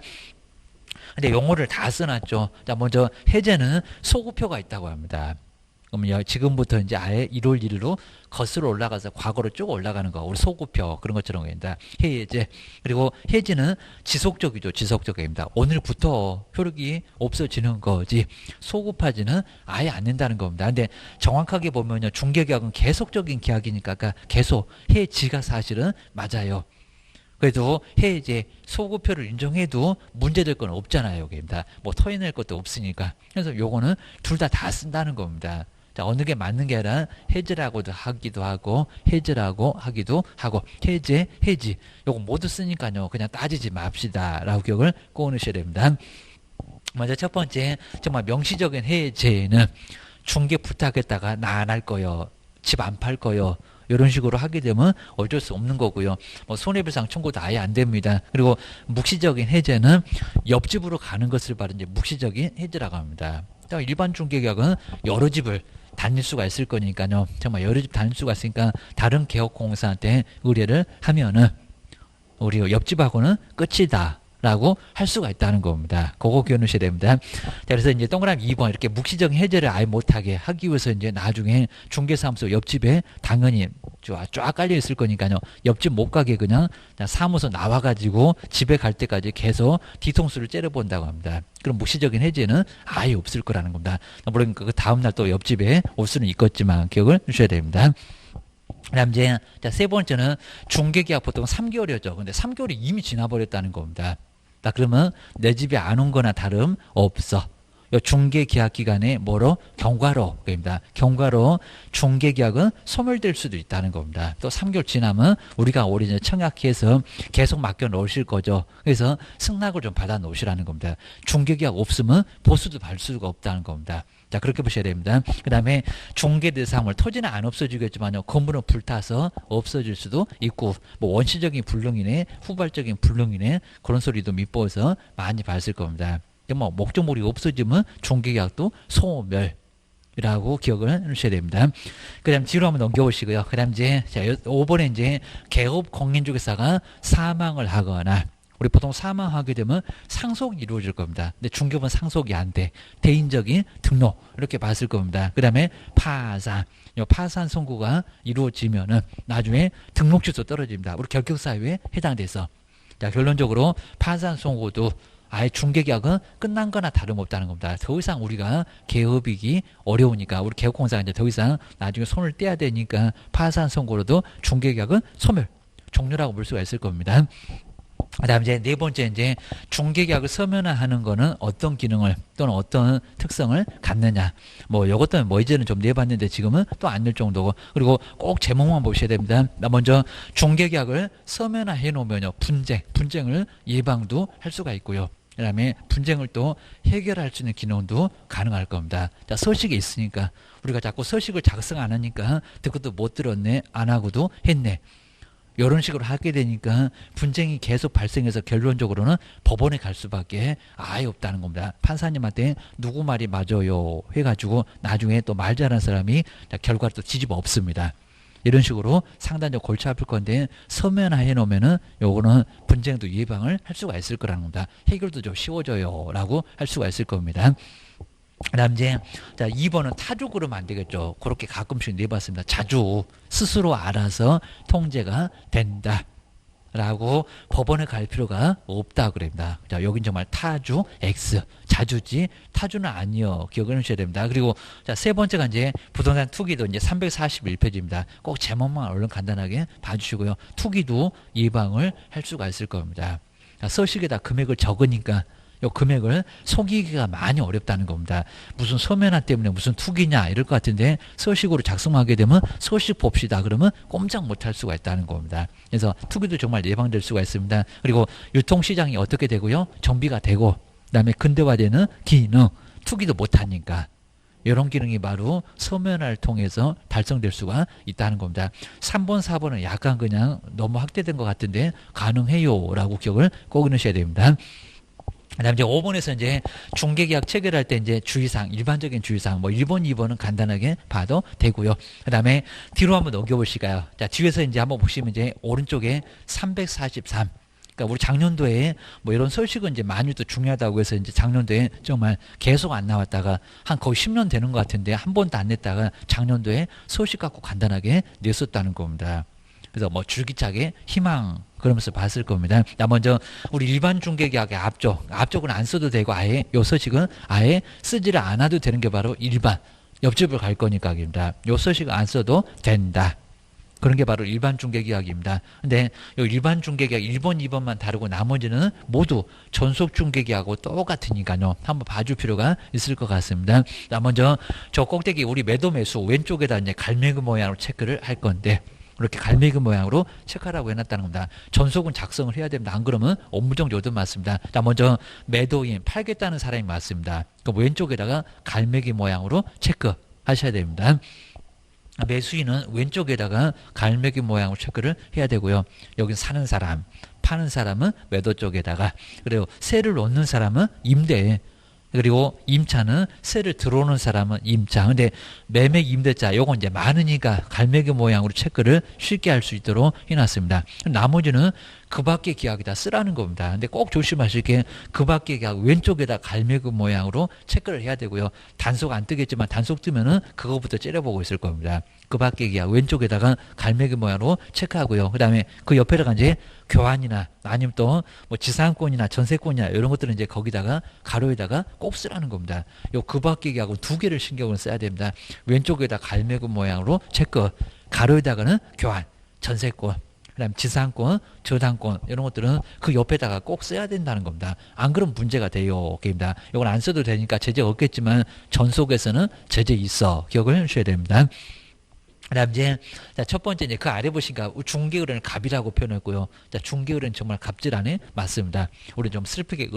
[SPEAKER 1] 근데 용어를 다 써놨죠. 자 먼저 해제는 소급표가 있다고 합니다. 그러면 지금부터 이제 아예 1월 1일로 거슬러 올라가서 과거로 쭉 올라가는 거, 우리 소급표 그런 것처럼 됩니다. 해제. 그리고 해지는 지속적이죠. 지속적입니다. 오늘부터 효력이 없어지는 거지. 소급하지는 아예 안 된다는 겁니다. 근데 정확하게 보면요, 중개계약은 계속적인 계약이니까 아까 계속 해지가 사실은 맞아요. 그래도 해제 소급표를 인정해도 문제될 건 없잖아요. 여기입니다. 뭐 토해낼 것도 없으니까. 그래서 요거는 둘 다 쓴다는 겁니다. 자, 어느 게 맞는 게 아니라 해제라고도 하기도 하고 해제라고 하기도 하고 해제, 해지 요거 모두 쓰니까요. 그냥 따지지 맙시다 라고 기억을 꼬으셔야 됩니다. 먼저 첫 번째 정말 명시적인 해제는 중개 부탁했다가 나 안 할 거요. 집 안 팔 거요. 이런 식으로 하게 되면 어쩔 수 없는 거고요. 뭐 손해배상 청구도 아예 안 됩니다. 그리고 묵시적인 해제는 옆집으로 가는 것을 바로 이제 묵시적인 해제라고 합니다. 일반 중개계약은 여러 집을 다닐 수가 있을 거니까요. 정말 여러 집 다닐 수가 있으니까 다른 개업공사한테 의뢰를 하면은 우리 옆집하고는 끝이다. 라고 할 수가 있다는 겁니다. 그거 기억하셔야 됩니다. 자, 그래서 이제 동그라미 2번 이렇게 묵시적인 해제를 아예 못하게 하기 위해서 이제 나중에 중개사무소 옆집에 당연히 쫙 깔려 있을 거니까요. 옆집 못 가게 그냥 사무소 나와가지고 집에 갈 때까지 계속 뒤통수를 째려본다고 합니다. 그럼 묵시적인 해제는 아예 없을 거라는 겁니다. 물론 그 다음날 또 옆집에 올 수는 있겠지만 기억을 주셔야 됩니다. 그다음 이제 세 번째는 중개계약 보통 3개월이었죠. 근데 3개월이 이미 지나버렸다는 겁니다. 그러면 내 집에 안 온 거나 다름 없어. 중개계약 기간에 뭐로? 경과로입니다. 경과로 중개계약은 소멸될 수도 있다는 겁니다. 또 3개월 지나면 우리가 올해 청약해서 계속 맡겨 놓으실 거죠. 그래서 승낙을 좀 받아 놓으시라는 겁니다. 중개계약 없으면 보수도 받을 수가 없다는 겁니다. 자, 그렇게 보셔야 됩니다. 그 다음에 중개 대상물, 토지는 안 없어지겠지만요, 건물은 불타서 없어질 수도 있고, 뭐 원시적인 불능이네, 후발적인 불능이네, 그런 소리도 밑보여서 많이 봤을 겁니다. 뭐 목적물이 없어지면 중개계약도 소멸이라고 기억을 하셔야 됩니다. 그 다음 뒤로 한번 넘겨보시고요. 그 다음 이제, 자, 5번에 이제 개업 공인중개사가 사망을 하거나, 우리 보통 사망하게 되면 상속이 이루어질 겁니다. 근데 중개업은 상속이 안 돼. 대인적인 등록 이렇게 봤을 겁니다. 그 다음에 파산, 파산 선고가 이루어지면은 나중에 등록 취소 떨어집니다. 우리 결격사유에 해당돼서. 자, 결론적으로 파산 선고도 아예 중개계약은 끝난 거나 다름없다는 겁니다. 더 이상 우리가 개업이기 어려우니까 우리 개업공사가 이제 더 이상 나중에 손을 떼야 되니까 파산 선고로도 중개계약은 소멸, 종료라고 볼 수가 있을 겁니다. 그다음 이제 네 번째 이제 중개계약을 서면화하는 거는 어떤 기능을 또는 어떤 특성을 갖느냐. 뭐 이것도 뭐 이제는 좀 내봤는데 지금은 또 안 낼 정도고. 그리고 꼭 제목만 보셔야 됩니다. 먼저 중개계약을 서면화해 놓으면요, 분쟁을 예방도 할 수가 있고요. 그다음에 분쟁을 또 해결할 수 있는 기능도 가능할 겁니다. 자, 서식이 있으니까 우리가 자꾸 서식을 작성 안 하니까 듣고도 못 들었네, 안 하고도 했네. 이런 식으로 하게 되니까 분쟁이 계속 발생해서 결론적으로는 법원에 갈 수밖에 아예 없다는 겁니다. 판사님한테 누구 말이 맞아요 해가지고 나중에 또 말 잘하는 사람이 결과를 또 뒤집어 엎습니다. 이런 식으로 상단적으로 골치 아플 건데 서면화해 놓으면은 요거는 분쟁도 예방을 할 수가 있을 거라는 겁니다. 해결도 좀 쉬워져요 라고 할 수가 있을 겁니다. 그다음 이제 자 2번은 타주 그러면 안 되겠죠. 그렇게 가끔씩 내봤습니다. 자주 스스로 알아서 통제가 된다 라고 법원에 갈 필요가 없다 그럽니다. 자 여긴 정말 타주 X 자주지 타주는 아니요. 기억을 하셔야 됩니다. 그리고 자 세 번째가 이제 부동산 투기도 이제 341페이지입니다. 꼭 제목만 얼른 간단하게 봐주시고요. 투기도 예방을 할 수가 있을 겁니다. 자, 서식에다 금액을 적으니까 요 금액을 속이기가 많이 어렵다는 겁니다. 무슨 서면화 때문에 무슨 투기냐 이럴 것 같은데 서식으로 작성하게 되면 서식 봅시다 그러면 꼼짝 못할 수가 있다는 겁니다. 그래서 투기도 정말 예방될 수가 있습니다. 그리고 유통시장이 어떻게 되고요? 정비가 되고 그다음에 근대화되는 기능 투기도 못하니까 이런 기능이 바로 서면화를 통해서 달성될 수가 있다는 겁니다. 3번, 4번은 약간 그냥 너무 확대된 것 같은데 가능해요 라고 기억을 꼭 넣으셔야 됩니다. 그다음 이제 5번에서 이제 중개계약 체결할 때 이제 주의사항, 일반적인 주의사항, 뭐 1번, 2번은 간단하게 봐도 되고요. 그다음에 뒤로 한번 넘겨보실까요? 자, 뒤에서 이제 한번 보시면 이제 오른쪽에 343. 그러니까 우리 작년도에 뭐 이런 서식은 이제 많이도 중요하다고 해서 이제 작년도에 정말 계속 안 나왔다가 한 거의 10년 되는 것 같은데 한 번도 안 냈다가 작년도에 서식 갖고 간단하게 냈었다는 겁니다. 그래서 뭐 줄기차게 희망 그러면서 봤을 겁니다. 자, 먼저 우리 일반 중개계약의 앞쪽은 안 써도 되고 아예 요 서식은 아예 쓰지를 않아도 되는 게 바로 일반 옆집을 갈 거니까입니다. 요 서식은 안 써도 된다. 그런 게 바로 일반 중개계약입니다. 근데 요 일반 중개계약 1번, 2번만 다르고 나머지는 모두 전속 중개계약하고 똑같으니까요. 한번 봐줄 필요가 있을 것 같습니다. 자, 먼저 저 꼭대기 우리 매도 매수 왼쪽에다 이제 갈매기 모양으로 체크를 할 건데 이렇게 갈매기 모양으로 체크하라고 해놨다는 겁니다. 전속은 작성을 해야 됩니다. 안 그러면 업무정 요도 맞습니다. 자, 먼저 매도인 팔겠다는 사람이 맞습니다. 그럼 왼쪽에다가 갈매기 모양으로 체크하셔야 됩니다. 매수인은 왼쪽에다가 갈매기 모양으로 체크를 해야 되고요. 여기 사는 사람, 파는 사람은 매도 쪽에다가 그리고 세를 놓는 사람은 임대 그리고 임차는 세를 들어오는 사람은 임차. 근데 매매 임대차 요건 이제 많으니까 갈매기 모양으로 체크를 쉽게 할 수 있도록 해놨습니다. 나머지는 그 밖의 계약이다 쓰라는 겁니다. 근데 꼭 조심하실 게 그 밖의 계약 왼쪽에다 갈매기 모양으로 체크를 해야 되고요. 단속 안 뜨겠지만 단속 뜨면은 그거부터 째려보고 있을 겁니다. 그 밖의 계약 왼쪽에다가 갈매기 모양으로 체크하고요. 그 다음에 그 옆에다가 이제 교환이나 아니면 또 뭐 지상권이나 전세권이나 이런 것들은 이제 거기다가 가로에다가 꼭 쓰라는 겁니다. 요 그 밖의 계약은 두 개를 신경을 써야 됩니다. 왼쪽에다 갈매기 모양으로 체크, 가로에다가는 교환, 전세권, 그다음 지상권, 저당권 이런 것들은 그 옆에다가 꼭 써야 된다는 겁니다. 안 그러면 문제가 돼요. 입니다. 이건 안 써도 되니까 제재 없겠지만 전속에서는 제재 있어. 기억을 해주셔야 됩니다. 그다음 이제 첫 번째 이제 그 아래 보시니까 중개의뢰는 갑이라고 표현했고요. 자, 중개의뢰는 정말 갑질하네 맞습니다. 우리 좀 슬프게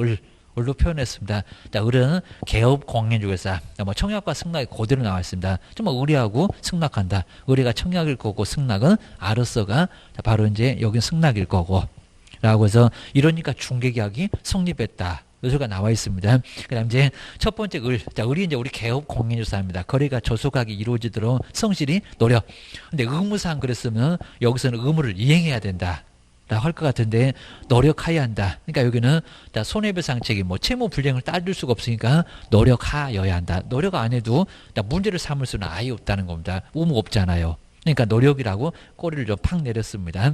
[SPEAKER 1] 을로 표현했습니다. 자, 을은 개업 공인중개사. 뭐 청약과 승낙이 그대로 나와 있습니다. 정말 의뢰하고 승낙한다. 의뢰가 청약일 거고 승낙은 알았어가 바로 이제 여긴 승낙일 거고. 라고 해서 이러니까 중개계약이 성립했다. 요소가 나와 있습니다. 그 다음 이제 첫 번째 을. 자, 을이 이제 우리 개업 공인중개사입니다. 거래가 저속하게 이루어지도록 성실히 노력. 근데 의무상 그랬으면 여기서는 의무를 이행해야 된다. 라고 할 것 같은데 노력하여야 한다. 그러니까 여기는 손해배상 책임, 뭐 채무 불이행을 따질 수가 없으니까 노력하여야 한다. 노력 안 해도 문제를 삼을 수는 아예 없다는 겁니다. 의무 없잖아요. 그러니까 노력이라고 꼬리를 좀 팍 내렸습니다.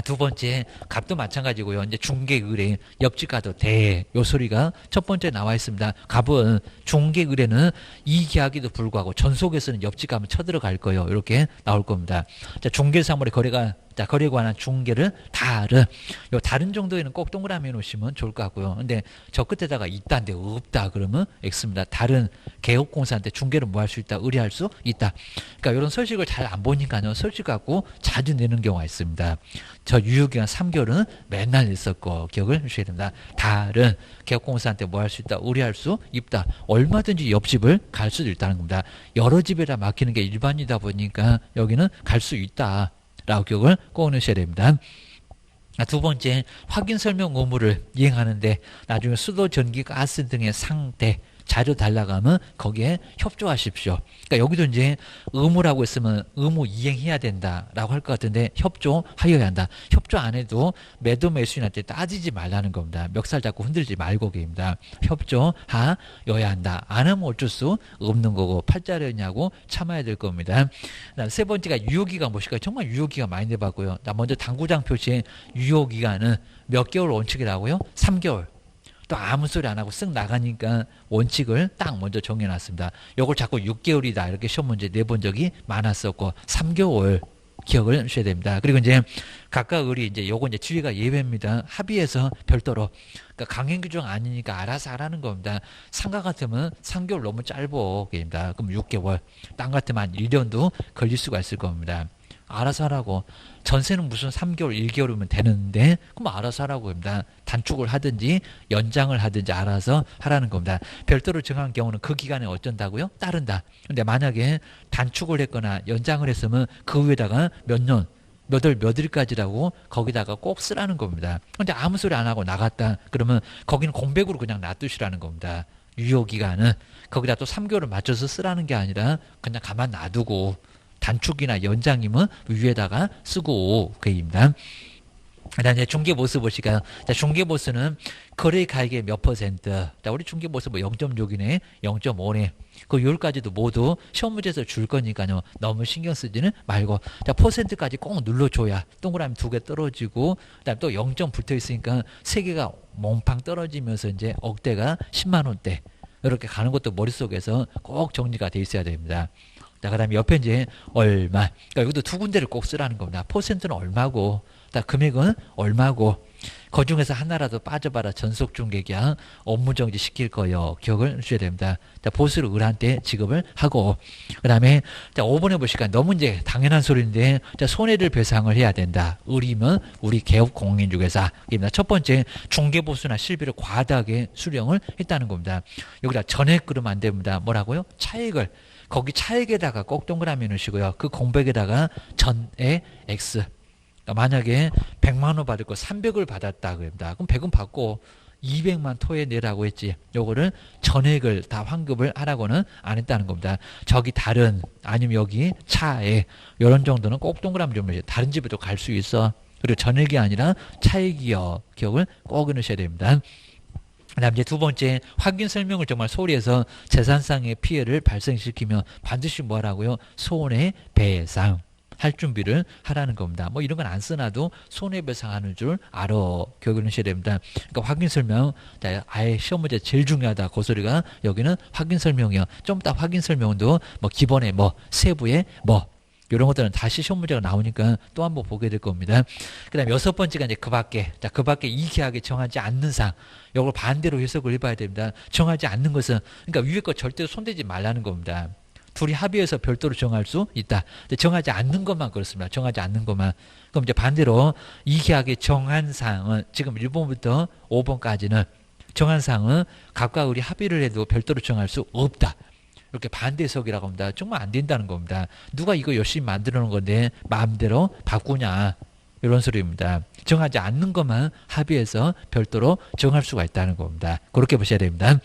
[SPEAKER 1] 두 번째 갑도 마찬가지고요. 이제 중개 의뢰 옆집가도 대 요 소리가 첫 번째 나와 있습니다. 갑은 중개 의뢰는 이 계약에도 불구하고 전속에서는 옆집가면 쳐들어갈 거예요. 이렇게 나올 겁니다. 자, 중개사물의 거래가 거래에 관한 중개를 다른 요 다른 정도에는 꼭 동그라미 놓으시면 좋을 것 같고요. 근데 저 끝에다가 있다인데 없다 그러면 X입니다. 다른 개업공사한테 중개를 뭐 할 수 있다, 의뢰할 수 있다. 그러니까 이런 서식을 잘 안 보니까요. 서식 갖고 자주 내는 경우가 있습니다. 저 유효기간 3개월은 맨날 있었고 기억을 해주셔야 됩니다. 다른 개업공사한테 뭐 할 수 있다, 의뢰할 수 있다. 얼마든지 옆집을 갈 수도 있다는 겁니다. 여러 집에다 맡기는 게 일반이다 보니까 여기는 갈 수 있다. 라고 기억을 꼭 넣으셔야 됩니다. 두 번째, 확인 설명 의무를 이행하는데 나중에 수도, 전기, 가스 등의 상태, 자료 달라고 하면 거기에 협조하십시오. 그러니까 여기도 이제 의무라고 했으면 의무 이행해야 된다라고 할 것 같은데 협조하여야 한다. 협조 안 해도 매도 매수인한테 따지지 말라는 겁니다. 멱살 잡고 흔들지 말고 계입니다. 협조하여야 한다. 안 하면 어쩔 수 없는 거고 팔자려냐고 참아야 될 겁니다. 그다음 세 번째가 유효기간 보실까요? 정말 유효기간 많이 내봤고요. 먼저 당구장 표시에 유효기간은 몇 개월 원칙이라고요? 3개월. 또 아무 소리 안 하고 쓱 나가니까 원칙을 딱 먼저 정해놨습니다. 요걸 자꾸 6개월이다 이렇게 시험 문제 내본 적이 많았었고 3개월 기억을 하셔야 됩니다. 그리고 이제 각각 의리 이제 요거 이제 주의가 예외입니다. 합의해서 별도로 그러니까 강행 규정 아니니까 알아서 하라는 겁니다. 상가 같으면 3개월 너무 짧어 게입니다. 그럼 6개월, 땅 같으면 한 1년도 걸릴 수가 있을 겁니다. 알아서 하라고. 전세는 무슨 3개월, 1개월이면 되는데 그럼 알아서 하라고 합니다. 단축을 하든지 연장을 하든지 알아서 하라는 겁니다. 별도로 정한 경우는 그 기간에 어쩐다고요? 따른다. 근데 만약에 단축을 했거나 연장을 했으면 그 위에다가 몇 년, 몇 월, 몇 일까지라고 거기다가 꼭 쓰라는 겁니다. 근데 아무 소리 안 하고 나갔다. 그러면 거기는 공백으로 그냥 놔두시라는 겁니다. 유효기간은 거기다 또 3개월을 맞춰서 쓰라는 게 아니라 그냥 가만 놔두고 단축이나 연장이면 위에다가 쓰고 그입니다. 그다음에 중개보수 보시까요? 자, 중개보수는 거래 가액의 몇 퍼센트? 자, 우리 중개보수 뭐 0.6이네, 0.5네. 그 요일까지도 모두 시험 문제에서 줄 거니까요. 너무 신경 쓰지는 말고. 자, 퍼센트까지 꼭 눌러줘야 동그라미 2개 떨어지고, 그다음 또 0점 붙어 있으니까 3개가 몽팡 떨어지면서 이제 억대가 10만 원대 이렇게 가는 것도 머릿속에서 꼭 정리가 돼 있어야 됩니다. 자, 그 다음에 옆에 이제 얼마. 그러니까 여기도 두 군데를 꼭 쓰라는 겁니다. 퍼센트는 얼마고, 금액은 얼마고, 그 중에서 하나라도 빠져봐라. 전속중개계약 업무정지 시킬 거요. 기억을 해주셔야 됩니다. 자, 보수를 을한테 지급을 하고, 그 다음에, 자, 5번에 보시니까 너무 이제 당연한 소리인데, 자, 손해를 배상을 해야 된다. 을이면 우리 개업 공인중개사입니다. 첫 번째, 중개보수나 실비를 과다하게 수령을 했다는 겁니다. 여기다 전액 그러면 안 됩니다. 뭐라고요? 차액을. 거기 차액에다가 꼭 동그라미 넣으시고요. 그 공백에다가 전액 X. 그러니까 만약에 100만 원 받을 거 300을 받았다 그럽니다. 그럼 100은 받고 200만 토해내라고 했지. 요거를 전액을 다 환급을 하라고는 안 했다는 겁니다. 저기 다른 아니면 여기 차액 이런 정도는 꼭 동그라미 좀 넣으세요. 다른 집에도 갈 수 있어. 그리고 전액이 아니라 차액이요. 기억을 꼭 넣으셔야 됩니다. 그 다음 이제 두 번째, 확인 설명을 정말 소홀히해서 재산상의 피해를 발생시키면 반드시 뭐 하라고요? 손해배상 할 준비를 하라는 겁니다. 뭐 이런 건 안 써놔도 손해배상하는 줄 알아. 교육을 하셔야 됩니다. 그러니까 확인 설명, 아예 시험 문제 제일 중요하다. 그 소리가 여기는 확인 설명이요. 좀 이따 확인 설명도 뭐 기본에 뭐 세부에 뭐 이런 것들은 다시 시험 문제가 나오니까 또 한번 보게 될 겁니다. 그 다음에 여섯 번째가 이제 그 밖에, 자, 그 밖에 이 계약에 정하지 않는 사항, 이걸 반대로 해석을 해봐야 됩니다. 정하지 않는 것은, 그러니까 위에 거 절대로 손대지 말라는 겁니다. 둘이 합의해서 별도로 정할 수 있다. 근데 정하지 않는 것만 그렇습니다. 정하지 않는 것만. 그럼 이제 반대로 이 계약에 정한 사항은 지금 1번부터 5번까지는 정한 사항은 각각 우리 합의를 해도 별도로 정할 수 없다. 이렇게 반대석이라고 합니다. 정말 안 된다는 겁니다. 누가 이거 열심히 만들어 놓은 건데 마음대로 바꾸냐. 이런 소리입니다. 정하지 않는 것만 합의해서 별도로 정할 수가 있다는 겁니다. 그렇게 보셔야 됩니다.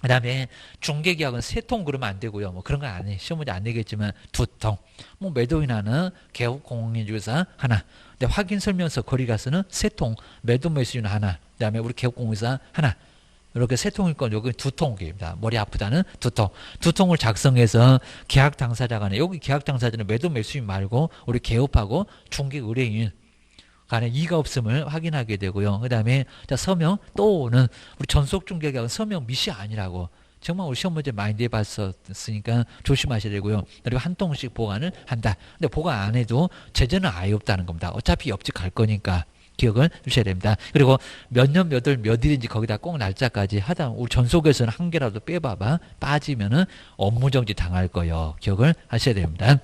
[SPEAKER 1] 그 다음에 중개계약은 3통 그러면 안 되고요. 뭐 그런 건 안 해. 시험 문제 안 내겠지만 2통. 뭐 매도인 하나, 개업 공인중개사 하나. 근데 확인 설명서 거리가서는 3통. 매도 매수인 하나. 그 다음에 우리 개업 공인중개사 하나. 이렇게 3통일 건 여기 2통입니다. 머리 아프다는 2통. 2통을 작성해서 계약 당사자 간에, 여기 계약 당사자는 매도 매수인 말고 우리 개업하고 중개 의뢰인 간에 이의가 없음을 확인하게 되고요. 그 다음에 서명 또는 우리 전속중개계약은 서명 미시 아니라고. 정말 우리 시험 문제 많이 내봤었으니까 조심하셔야 되고요. 그리고 한 통씩 보관을 한다. 근데 보관 안 해도 제재는 아예 없다는 겁니다. 어차피 옆집 갈 거니까. 기억을 주셔야 됩니다. 그리고 몇 년, 몇 월, 몇 일인지 거기다 꼭 날짜까지 하다 우리 전속에서는 한 개라도 빼봐봐. 빠지면은 업무정지 당할 거예요. 기억을 하셔야 됩니다.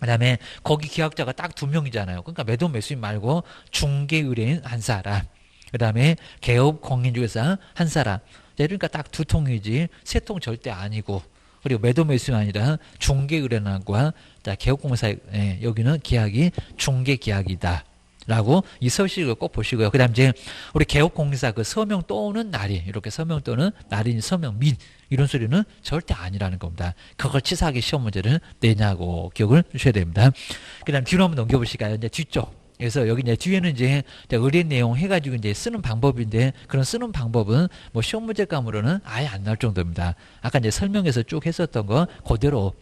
[SPEAKER 1] 그 다음에 거기 계약자가 딱 2명이잖아요. 그러니까 매도 매수인 말고 중개 의뢰인 한 사람. 그 다음에 개업 공인중개사 한 사람. 그러니까 딱 2통이지 3통 절대 아니고. 그리고 매도 매수가 아니라 중개 의뢰인과 개업 공사 여기는 계약이 중개 계약이다. 라고 이 서식을 꼭 보시고요. 그 다음 이제 우리 개업공사 그 서명 또는 날인, 이렇게 서명 또는 날인, 서명 민, 이런 소리는 절대 아니라는 겁니다. 그걸 치사하게 시험 문제를 내냐고 기억을 주셔야 됩니다. 그 다음 뒤로 한번 넘겨보실까요? 이제 뒤쪽. 그래서 여기 이제 뒤에는 이제 의뢰 내용 해가지고 이제 쓰는 방법인데, 그런 쓰는 방법은 뭐 시험 문제감으로는 아예 안 나올 정도입니다. 아까 이제 설명에서 쭉 했었던 거 그대로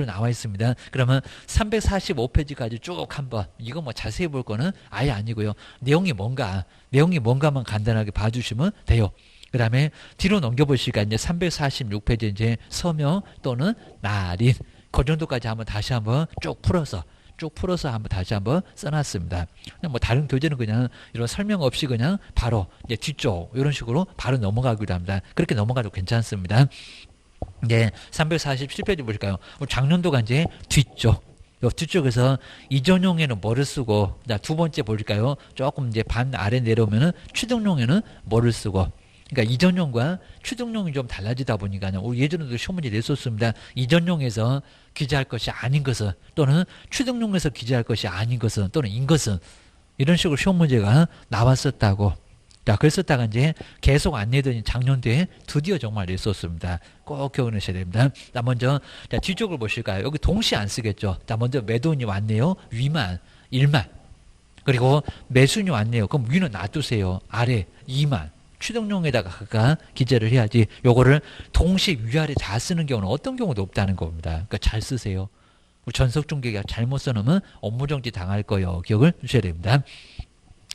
[SPEAKER 1] 나와 있습니다. 그러면 345페이지까지 쭉 한번, 이거 뭐 자세히 볼 거는 아예 아니고요. 내용이 뭔가만 간단하게 봐주시면 돼요. 그 다음에 뒤로 넘겨보시니까 이제 346페이지 이제 서명 또는 날인, 그 정도까지 한번 다시 한번 쭉 풀어서 한번 다시 한번 써놨습니다. 그냥 뭐 다른 교재는 그냥 이런 설명 없이 그냥 바로 이제 뒤쪽 이런 식으로 바로 넘어가기도 합니다. 그렇게 넘어가도 괜찮습니다. 이제 347페이지 보실까요? 작년도가 이제 뒤쪽. 요 뒤쪽에서 이전용에는 뭐를 쓰고, 자, 두 번째 보실까요? 조금 이제 반 아래 내려오면은 취득용에는 뭐를 쓰고. 그러니까 이전용과 취득용이 좀 달라지다 보니까 우리 예전에도 시험 문제 냈었습니다. 이전용에서 기재할 것이 아닌 것은, 또는 취득용에서 기재할 것이 아닌 것은, 또는 인 것은, 이런 식으로 시험 문제가 나왔었다고. 자, 그랬었다가 이제 계속 안 내더니 작년도에 드디어 정말 냈었습니다. 꼭 기억하셔야 됩니다. 자, 먼저 자, 뒤쪽을 보실까요? 여기 동시에 안 쓰겠죠. 자, 먼저 매도인이 왔네요. 위만, 1만. 그리고 매수인이 왔네요. 그럼 위는 놔두세요. 아래 2만. 취득용에다가 각각 기재를 해야지. 요거를 동시에 위아래 다 쓰는 경우는 어떤 경우도 없다는 겁니다. 그러니까 잘 쓰세요. 우리 전석중개가 잘못 써놓으면 업무정지 당할 거예요. 기억을 주셔야 됩니다.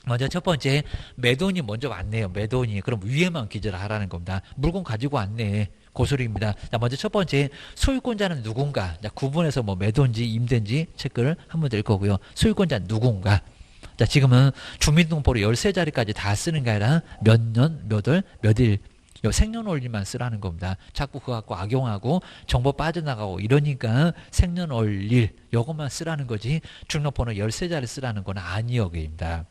[SPEAKER 1] 먼저 첫 번째, 매도인이 먼저 왔네요. 매도인이. 그럼 위에만 기재를 하라는 겁니다. 물건 가지고 왔네. 고소리입니다. 자, 먼저 첫 번째, 소유권자는 누군가. 자, 구분해서 뭐 매도인지 임대인지 체크를 하면 될 거고요. 소유권자는 누군가. 자, 지금은 주민등록번호 13자리까지 다 쓰는 게 아니라 몇 년, 몇 월, 몇 일, 요 생년월일만 쓰라는 겁니다. 자꾸 그거 갖고 악용하고 정보 빠져나가고 이러니까 생년월일 요것만 쓰라는 거지, 주민등록번호 13자리 쓰라는 건 아니여기입니다.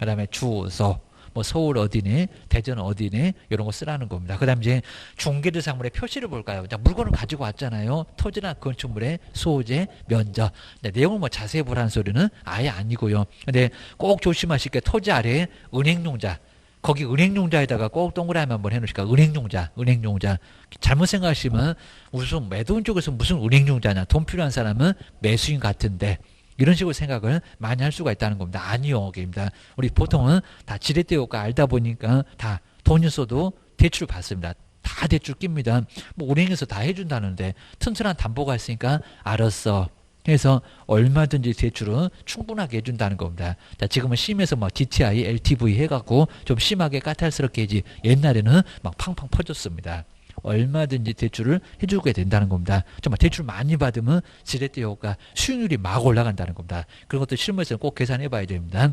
[SPEAKER 1] 그 다음에 주소, 뭐 서울 어디네, 대전 어디네, 이런 거 쓰라는 겁니다. 그 다음에 이제 중개대상물의 표시를 볼까요? 자, 물건을 가지고 왔잖아요. 토지나 건축물의 소재, 면적. 네, 내용을 뭐 자세히 보라는 소리는 아예 아니고요. 근데 꼭 조심하실 게 토지 아래에 은행용자. 거기 은행용자에다가 꼭 동그라미 한번 해놓으실까? 은행용자. 잘못 생각하시면 무슨 매도인 쪽에서 무슨 은행용자냐. 돈 필요한 사람은 매수인 같은데. 이런 식으로 생각을 많이 할 수가 있다는 겁니다. 아니요. 입니다. 우리 보통은 다 지렛대 효과 알다 보니까 다 돈 있어도 대출 받습니다. 다 대출 낍니다. 뭐 은행에서 다 해준다는데 튼튼한 담보가 있으니까 알았어. 해서 얼마든지 대출은 충분하게 해준다는 겁니다. 자, 지금은 심해서 막 DTI, LTV 해갖고 좀 심하게 까탈스럽게 해지, 옛날에는 막 팡팡 퍼졌습니다. 얼마든지 대출을 해주게 된다는 겁니다. 정말 대출 많이 받으면 지렛대 효과, 수익률이 막 올라간다는 겁니다. 그런 것도 실무에서는 꼭 계산해 봐야 됩니다.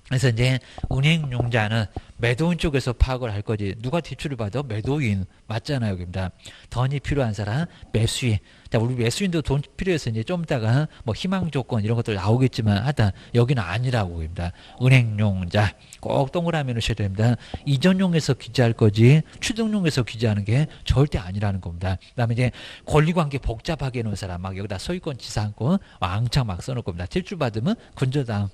[SPEAKER 1] 그래서 이제 은행용자는 매도인 쪽에서 파악을 할 거지, 누가 대출을 받아? 매도인 맞잖아요. 여기입니다. 돈이 필요한 사람 매수인. 자, 우리 매수인도 돈 필요해서 이제 좀 이따가 뭐 희망 조건 이런 것들 나오겠지만 하여튼 여기는 아니라고 입니다. 은행용자 꼭 동그라미 넣으셔야 됩니다. 이전용에서 기재할 거지 취득용에서 기재하는 게 절대 아니라는 겁니다. 그다음에 이제 권리관계 복잡하게 해놓은 사람 막 여기다 소유권 지상권 왕창 막 써놓을 겁니다. 대출 받으면 근저당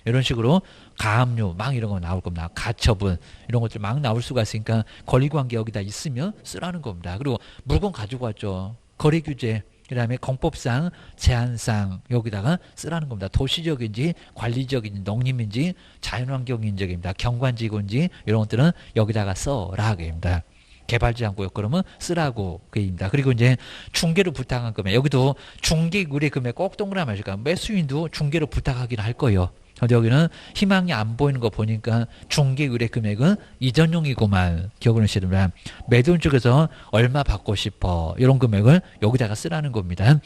[SPEAKER 1] 이런 식으로 가압류 막 이런 거 나올 겁니다. 가처분 이런 것들 막 나올 수가 있으니까 권리관계 여기다 있으면 쓰라는 겁니다. 그리고 물건 가지고 왔죠. 거래규제, 그 다음에 공법상 제한상 여기다가 쓰라는 겁니다. 도시적인지 관리적인지 농림인지 자연환경인적입니다. 경관지구인지 이런 것들은 여기다가 써라입니다. 개발지 않고요. 그러면 쓰라고 그입니다. 그리고 이제 중개로 부탁한 금액, 여기도 중개 의뢰 금액 꼭 동그라미 하실까? 매수인도 중개로 부탁하긴 할 거예요. 근데 여기는 희망이 안 보이는 거 보니까 중개 의뢰 금액은 이전용이고만 기억을 하시면 매도인 쪽에서 얼마 받고 싶어 이런 금액을 여기다가 쓰라는 겁니다.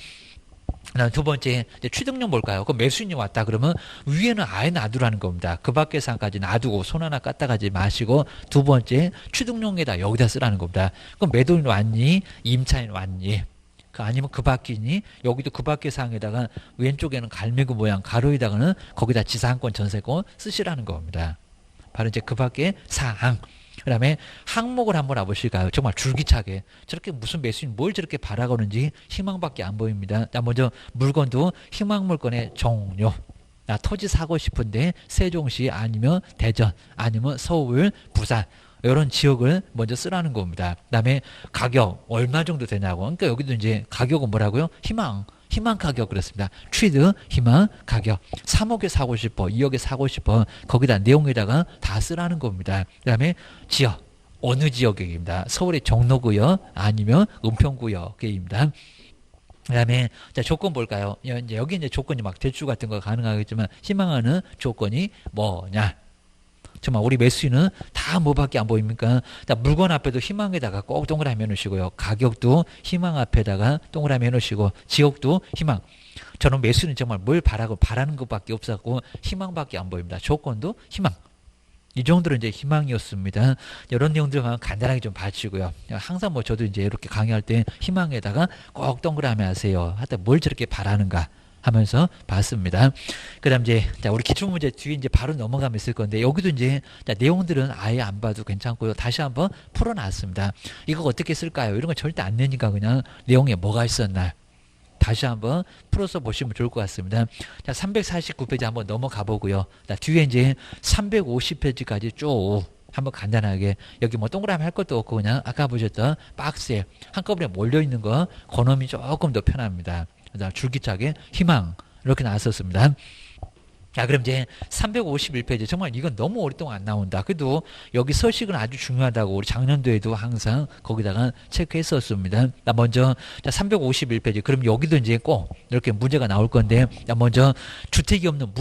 [SPEAKER 1] 그다음 두 번째 이제 취득용 볼까요? 그 매수인이 왔다 그러면 위에는 아예 놔두라는 겁니다. 그 밖의 상까지 놔두고 손 하나 까딱 하지 마시고 두 번째 취득용에다 여기다 쓰라는 겁니다. 그럼 매도인 왔니? 임차인 왔니? 아니면 그 밖이니? 여기도 그 밖의 사항에다가 왼쪽에는 갈매기 모양 가로에다가는 거기다 지상권 전세권 쓰시라는 겁니다. 바로 이제 그 밖의 사항. 그 다음에 항목을 한번 와보실까요? 정말 줄기차게 저렇게 무슨 매수인 뭘 저렇게 바라거는지 희망밖에 안 보입니다. 자, 먼저 물건도 희망 물건의 종류. 나 토지 사고 싶은데 세종시 아니면 대전 아니면 서울, 부산 이런 지역을 먼저 쓰라는 겁니다. 그다음에 가격 얼마 정도 되냐고. 그러니까 여기도 이제 가격은 뭐라고요? 희망 가격 그렇습니다. 취득, 희망, 가격. 3억에 사고 싶어, 2억에 사고 싶어. 거기다 내용에다가 다 쓰라는 겁니다. 그 다음에 지역, 어느 지역입니다. 서울의 종로구역 아니면 은평구역입니다. 그 다음에 자 조건 볼까요? 이제 여기 이제 조건이 막 대출 같은 거 가능하겠지만 희망하는 조건이 뭐냐? 정말 우리 매수인은 다 뭐밖에 안 보입니까? 자, 물건 앞에도 희망에다가 꼭 동그라미 해놓으시고요. 가격도 희망 앞에다가 동그라미 해놓으시고 지역도 희망. 저는 매수인은 정말 뭘 바라는 것밖에 없었고 희망밖에 안 보입니다. 조건도 희망. 이 정도로 이제 희망이었습니다. 이런 내용들만 간단하게 좀 봐주시고요. 항상 뭐 저도 이제 이렇게 강의할 때 희망에다가 꼭 동그라미 하세요. 하여튼 뭘 저렇게 바라는가 하면서 봤습니다. 그 다음 이제, 자, 우리 기출문제 뒤에 이제 바로 넘어가면 있을 건데, 여기도 이제, 자, 내용들은 아예 안 봐도 괜찮고요. 다시 한번 풀어놨습니다. 이거 어떻게 쓸까요? 이런 거 절대 안 내니까 그냥 내용에 뭐가 있었나. 다시 한번 풀어서 보시면 좋을 것 같습니다. 자, 349페이지 한번 넘어가 보고요. 자, 뒤에 이제 350페이지까지 쭉 한번 간단하게 여기 뭐 동그라미 할 것도 없고 그냥 아까 보셨던 박스에 한꺼번에 몰려있는 거 권음이 조금 더 편합니다. 그다음 줄기차게 희망 이렇게 나왔었습니다. 자, 그럼 이제 351페이지 정말 이건 너무 오랫동안 안 나온다. 그래도 여기 서식은 아주 중요하다고 우리 작년도에도 항상 거기다가 체크했었습니다. 자, 먼저 자 351페이지 그럼 여기도 이제 꼭 이렇게 문제가 나올 건데 자, 먼저 주택이 없는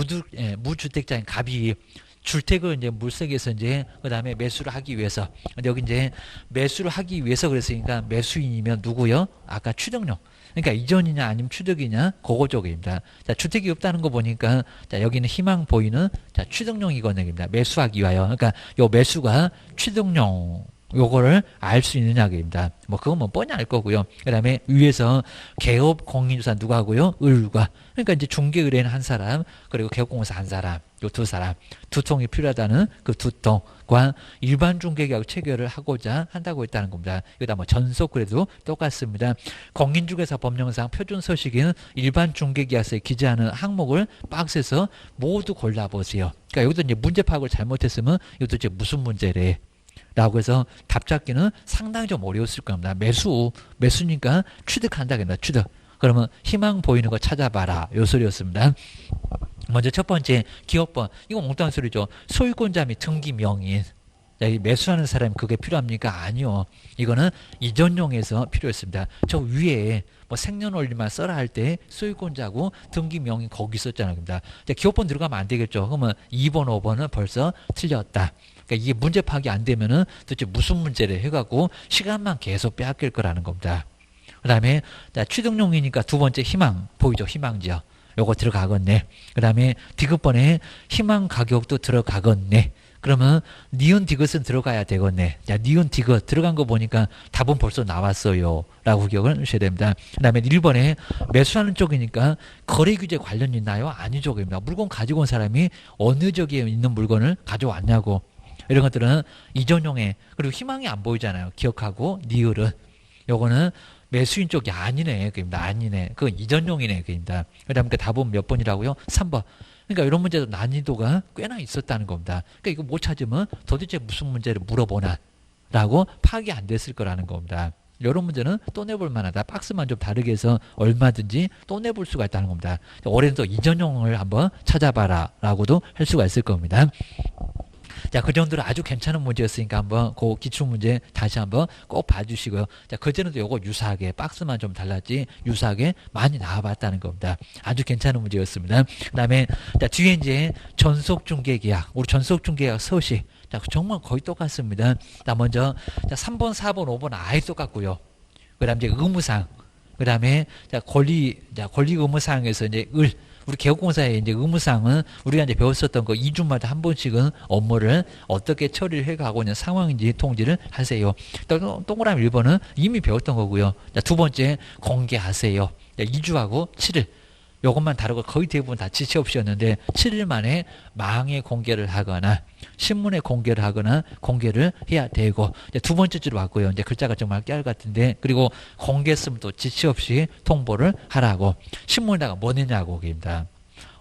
[SPEAKER 1] 무주택자인 갑이 주택을 이제 물색해서 이제 그 다음에 매수를 하기 위해서 근데 여기 이제 매수를 하기 위해서 그랬으니까 매수인이면 누구요? 아까 취득용. 그러니까 이전이냐 아니면 취득이냐 그거 쪽입니다. 자, 주택이 없다는 거 보니까 자, 여기는 희망 보이는 자, 취득용이거든요. 매수하기 위하여. 그러니까 요 매수가 취득용 요거를 알 수 있느냐입니다. 뭐 그건 뭐 뻔히 알 거고요. 그다음에 위에서 개업 공인주사 누가 하고요? 을과. 그러니까 이제 중개 의뢰인 한 사람 그리고 개업공사 한 사람 요 두 사람 두 통이 필요하다는 그 두 통과 일반 중개계약 체결을 하고자 한다고 했다는 겁니다. 여기다 뭐 전속 그래도 똑같습니다. 공인중개사 법령상 표준 서식인 일반 중개계약서에 기재하는 항목을 박스에서 모두 골라보세요. 그러니까 여기도 이제 문제 파악을 잘못했으면 이것도 이제 무슨 문제래? 라고 해서 답 찾기는 상당히 좀 어려웠을 겁니다. 매수니까 취득한다겠다. 취득. 그러면 희망 보이는 거 찾아봐라. 요 소리였습니다. 먼저 첫 번째 기업번. 이거 몽땅 소리죠. 소유권자 및 등기 명인. 자, 매수하는 사람이 그게 필요합니까? 아니요. 이거는 이전용에서 필요했습니다. 저 위에 뭐 생년월일만 써라 할 때 소유권자고 등기 명인 거기 썼잖아요. 기업번 들어가면 안 되겠죠. 그러면 2번, 5번은 벌써 틀렸다. 그러니까 이게 문제 파악이 안 되면은 도대체 무슨 문제를 해갖고 시간만 계속 빼앗길 거라는 겁니다. 그 다음에 취득용이니까 두 번째 희망 보이죠? 희망지역. 요거 들어가겠네. 그 다음에 디귿번에 희망 가격도 들어가겠네. 그러면 니은 디귿은 들어가야 되겠네. 자, 니은 디귿 들어간 거 보니까 답은 벌써 나왔어요. 라고 기억을 하셔야 됩니다. 그 다음에 1번에 매수하는 쪽이니까 거래 규제 관련 있나요? 아니죠. 물건 가지고 온 사람이 어느 쪽에 있는 물건을 가져왔냐고. 이런 것들은 이전용에 그리고 희망이 안 보이잖아요. 기억하고 니을은 요거는 매수인 쪽이 아니네. 그입니다. 아니네. 그건 이전용이네. 그입니다. 그다음에 그 답은 몇 번이라고요? 3번. 그러니까 이런 문제도 난이도가 꽤나 있었다는 겁니다. 그러니까 이거 못 찾으면 도대체 무슨 문제를 물어보나 라고 파악이 안 됐을 거라는 겁니다. 이런 문제는 또 내볼 만하다. 박스만 좀 다르게 해서 얼마든지 또 내볼 수가 있다는 겁니다. 올해는 또 이전용을 한번 찾아봐라 라고도 할 수가 있을 겁니다. 자, 그 정도로 아주 괜찮은 문제였으니까 한번 그 기출문제 다시 한번 꼭 봐주시고요. 자, 그전에도 요거 유사하게 박스만 좀 달랐지 유사하게 많이 나와봤다는 겁니다. 아주 괜찮은 문제였습니다. 그 다음에 자, 뒤에 이제 전속중개계약 우리 전속중개계약 서식 자, 정말 거의 똑같습니다. 자, 먼저 자, 3번, 4번, 5번 아예 똑같고요. 그 다음에 이제 의무사항 그 다음에 자, 권리 의무사항에서 이제 우리 개업공사의 이제 의무사항은 우리가 이제 배웠었던 거 2주마다 한 번씩은 업무를 어떻게 처리를 해가고 있는 상황인지 통지를 하세요. 동그라미 1번은 이미 배웠던 거고요. 자, 두 번째 공개하세요. 자, 2주하고 7일. 요것만 다르고 거의 대부분 다 지체 없이였는데 7일 만에 망에 공개를 하거나 신문에 공개를 하거나 공개를 해야 되고 이제 두 번째 주로 왔고요. 이제 글자가 정말 깨알 같은데 그리고 공개했으면 또 지체 없이 통보를 하라고 신문에다가 뭐 내냐고 입니다.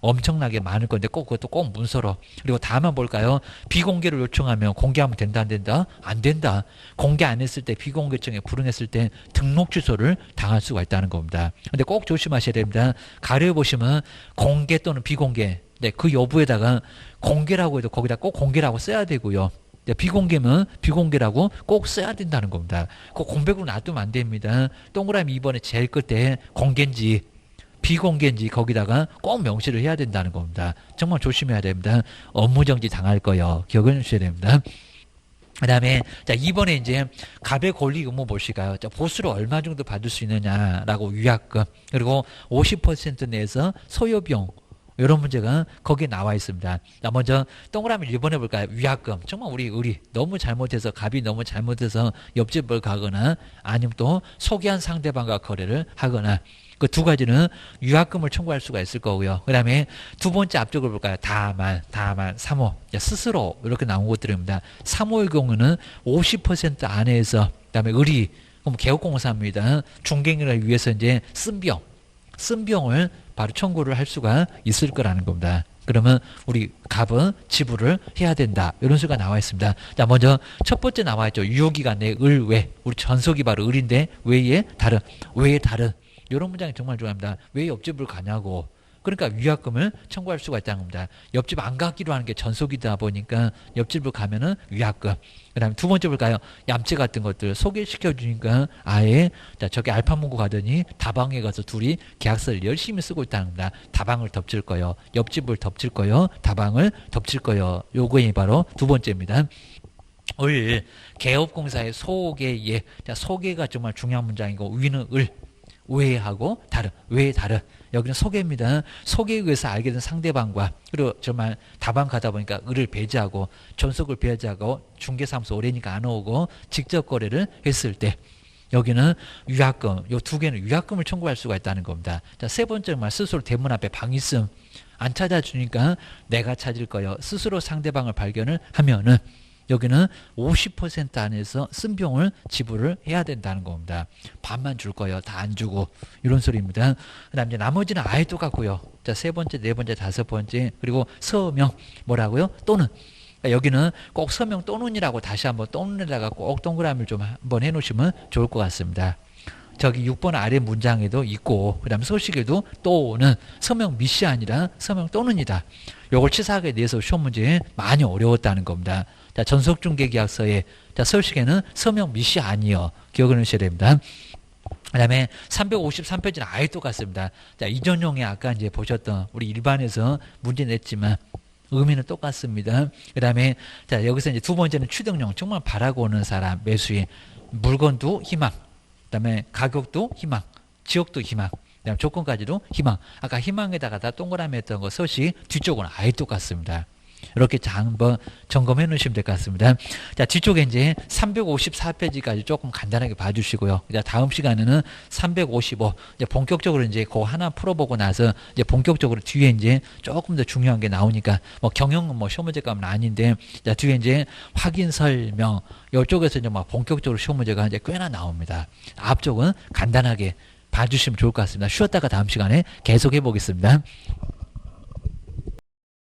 [SPEAKER 1] 엄청나게 많을 건데 꼭 그것도 꼭 문서로. 그리고 다만 볼까요? 비공개를 요청하면 공개하면 된다 안 된다? 안 된다. 공개 안 했을 때 비공개청에 불응했을 때 등록 취소를 당할 수가 있다는 겁니다. 근데 꼭 조심하셔야 됩니다. 가려 보시면 공개 또는 비공개. 네, 그 여부에다가 공개라고 해도 거기다 꼭 공개라고 써야 되고요. 네, 비공개면 비공개라고 꼭 써야 된다는 겁니다. 그 공백으로 놔두면 안 됩니다. 동그라미 2번에 제일 끝에 공개인지 비공개인지 거기다가 꼭 명시를 해야 된다는 겁니다. 정말 조심해야 됩니다. 업무정지 당할 거요. 기억을 해주셔야 됩니다. 그 다음에, 자, 2번에 이제 갑의 권리 의무 보실까요? 자, 보수로 얼마 정도 받을 수 있느냐라고 위약금, 그리고 50% 내에서 소요비용, 이런 문제가 거기에 나와 있습니다. 자, 먼저 동그라미 1번 해볼까요? 위약금. 정말 우리 의리 너무 잘못해서 갑이 너무 잘못해서 옆집을 가거나 아니면 또 소개한 상대방과 거래를 하거나 그 두 가지는 위약금을 청구할 수가 있을 거고요. 그 다음에 두 번째 앞쪽을 볼까요? 다만, 3호. 스스로 이렇게 나온 것들입니다. 3호의 경우는 50% 안에서 그 다음에 의리, 그럼 개업공사입니다. 중개인을 위해서 이제 쓴 비용을 바로 청구를 할 수가 있을 거라는 겁니다. 그러면 우리 갑은 지불을 해야 된다. 이런 수가 나와 있습니다. 자, 먼저 첫 번째 나와 있죠. 유효기간 내 을, 외. 우리 전속이 바로 을인데 외에 다른. 이런 문장이 정말 중요합니다. 왜 옆집을 가냐고. 그러니까 위약금을 청구할 수가 있다는 겁니다. 옆집 안 가기로 하는 게 전속이다 보니까 옆집을 가면은 위약금. 그 다음에 두 번째 볼까요? 얌체 같은 것들 소개시켜 주니까 아예 자 저기 알파문고 가더니 다방에 가서 둘이 계약서를 열심히 쓰고 있다는 겁니다. 다방을 덮칠 거요. 옆집을 덮칠 거요. 다방을 덮칠 거요. 요거이 바로 두 번째입니다. 을 개업공사의 소개예. 자 소개가 정말 중요한 문장이고 위는 을. 외하고 다른, 외 다른. 여기는 소개입니다. 소개에 의해서 알게 된 상대방과 그리고 정말 다방 가다 보니까 을을 배제하고 전속을 배제하고 중개사무소 오래니까 안 오고 직접 거래를 했을 때 여기는 위약금, 요 두 개는 위약금을 청구할 수가 있다는 겁니다. 자, 세 번째 말 스스로 대문 앞에 방 있음 안 찾아주니까 내가 찾을 거요. 스스로 상대방을 발견을 하면은 여기는 50% 안에서 쓴 비용을 지불을 해야 된다는 겁니다. 반만 줄 거예요. 다 안 주고 이런 소리입니다. 그 다음에 나머지는 아예 똑같고요. 자, 세 번째, 네 번째, 다섯 번째 그리고 서명 뭐라고요? 또는 그러니까 여기는 꼭 서명 또는이라고 다시 한번 또는에다가 꼭 동그라미를 좀 한번 해놓으시면 좋을 것 같습니다. 저기 6번 아래 문장에도 있고 그 다음에 소식에도 또는 서명 밋이 아니라 서명 또는이다. 요걸 치사하게 내서 시험 문제 많이 어려웠다는 겁니다. 자, 전속중개계약서에 자, 서식에는 서명 밋이 아니요. 기억을 하셔야 됩니다. 그 다음에 353페이지는 아예 똑같습니다. 자, 이전용에 아까 이제 보셨던 우리 일반에서 문제 냈지만 의미는 똑같습니다. 그 다음에 자, 여기서 이제 두 번째는 취득용 정말 바라고 오는 사람 매수인 물건도 희망 그 다음에 가격도 희망 지역도 희망 그다음 조건까지도 희망. 아까 희망에다가 다 동그라미 했던 거 서식 뒤쪽은 아예 똑같습니다. 이렇게 한번 점검해 놓으시면 될 것 같습니다. 자, 뒤쪽에 이제 354페이지까지 조금 간단하게 봐주시고요. 자, 다음 시간에는 355. 이제 본격적으로 이제 그거 하나 풀어보고 나서 이제 본격적으로 뒤에 이제 조금 더 중요한 게 나오니까 뭐 경영은 뭐 시험 문제감은 아닌데 자, 뒤에 이제 확인 설명 이쪽에서 이제 막 본격적으로 시험 문제가 이제 꽤나 나옵니다. 앞쪽은 간단하게 봐주시면 좋을 것 같습니다. 쉬었다가 다음 시간에 계속 해보겠습니다.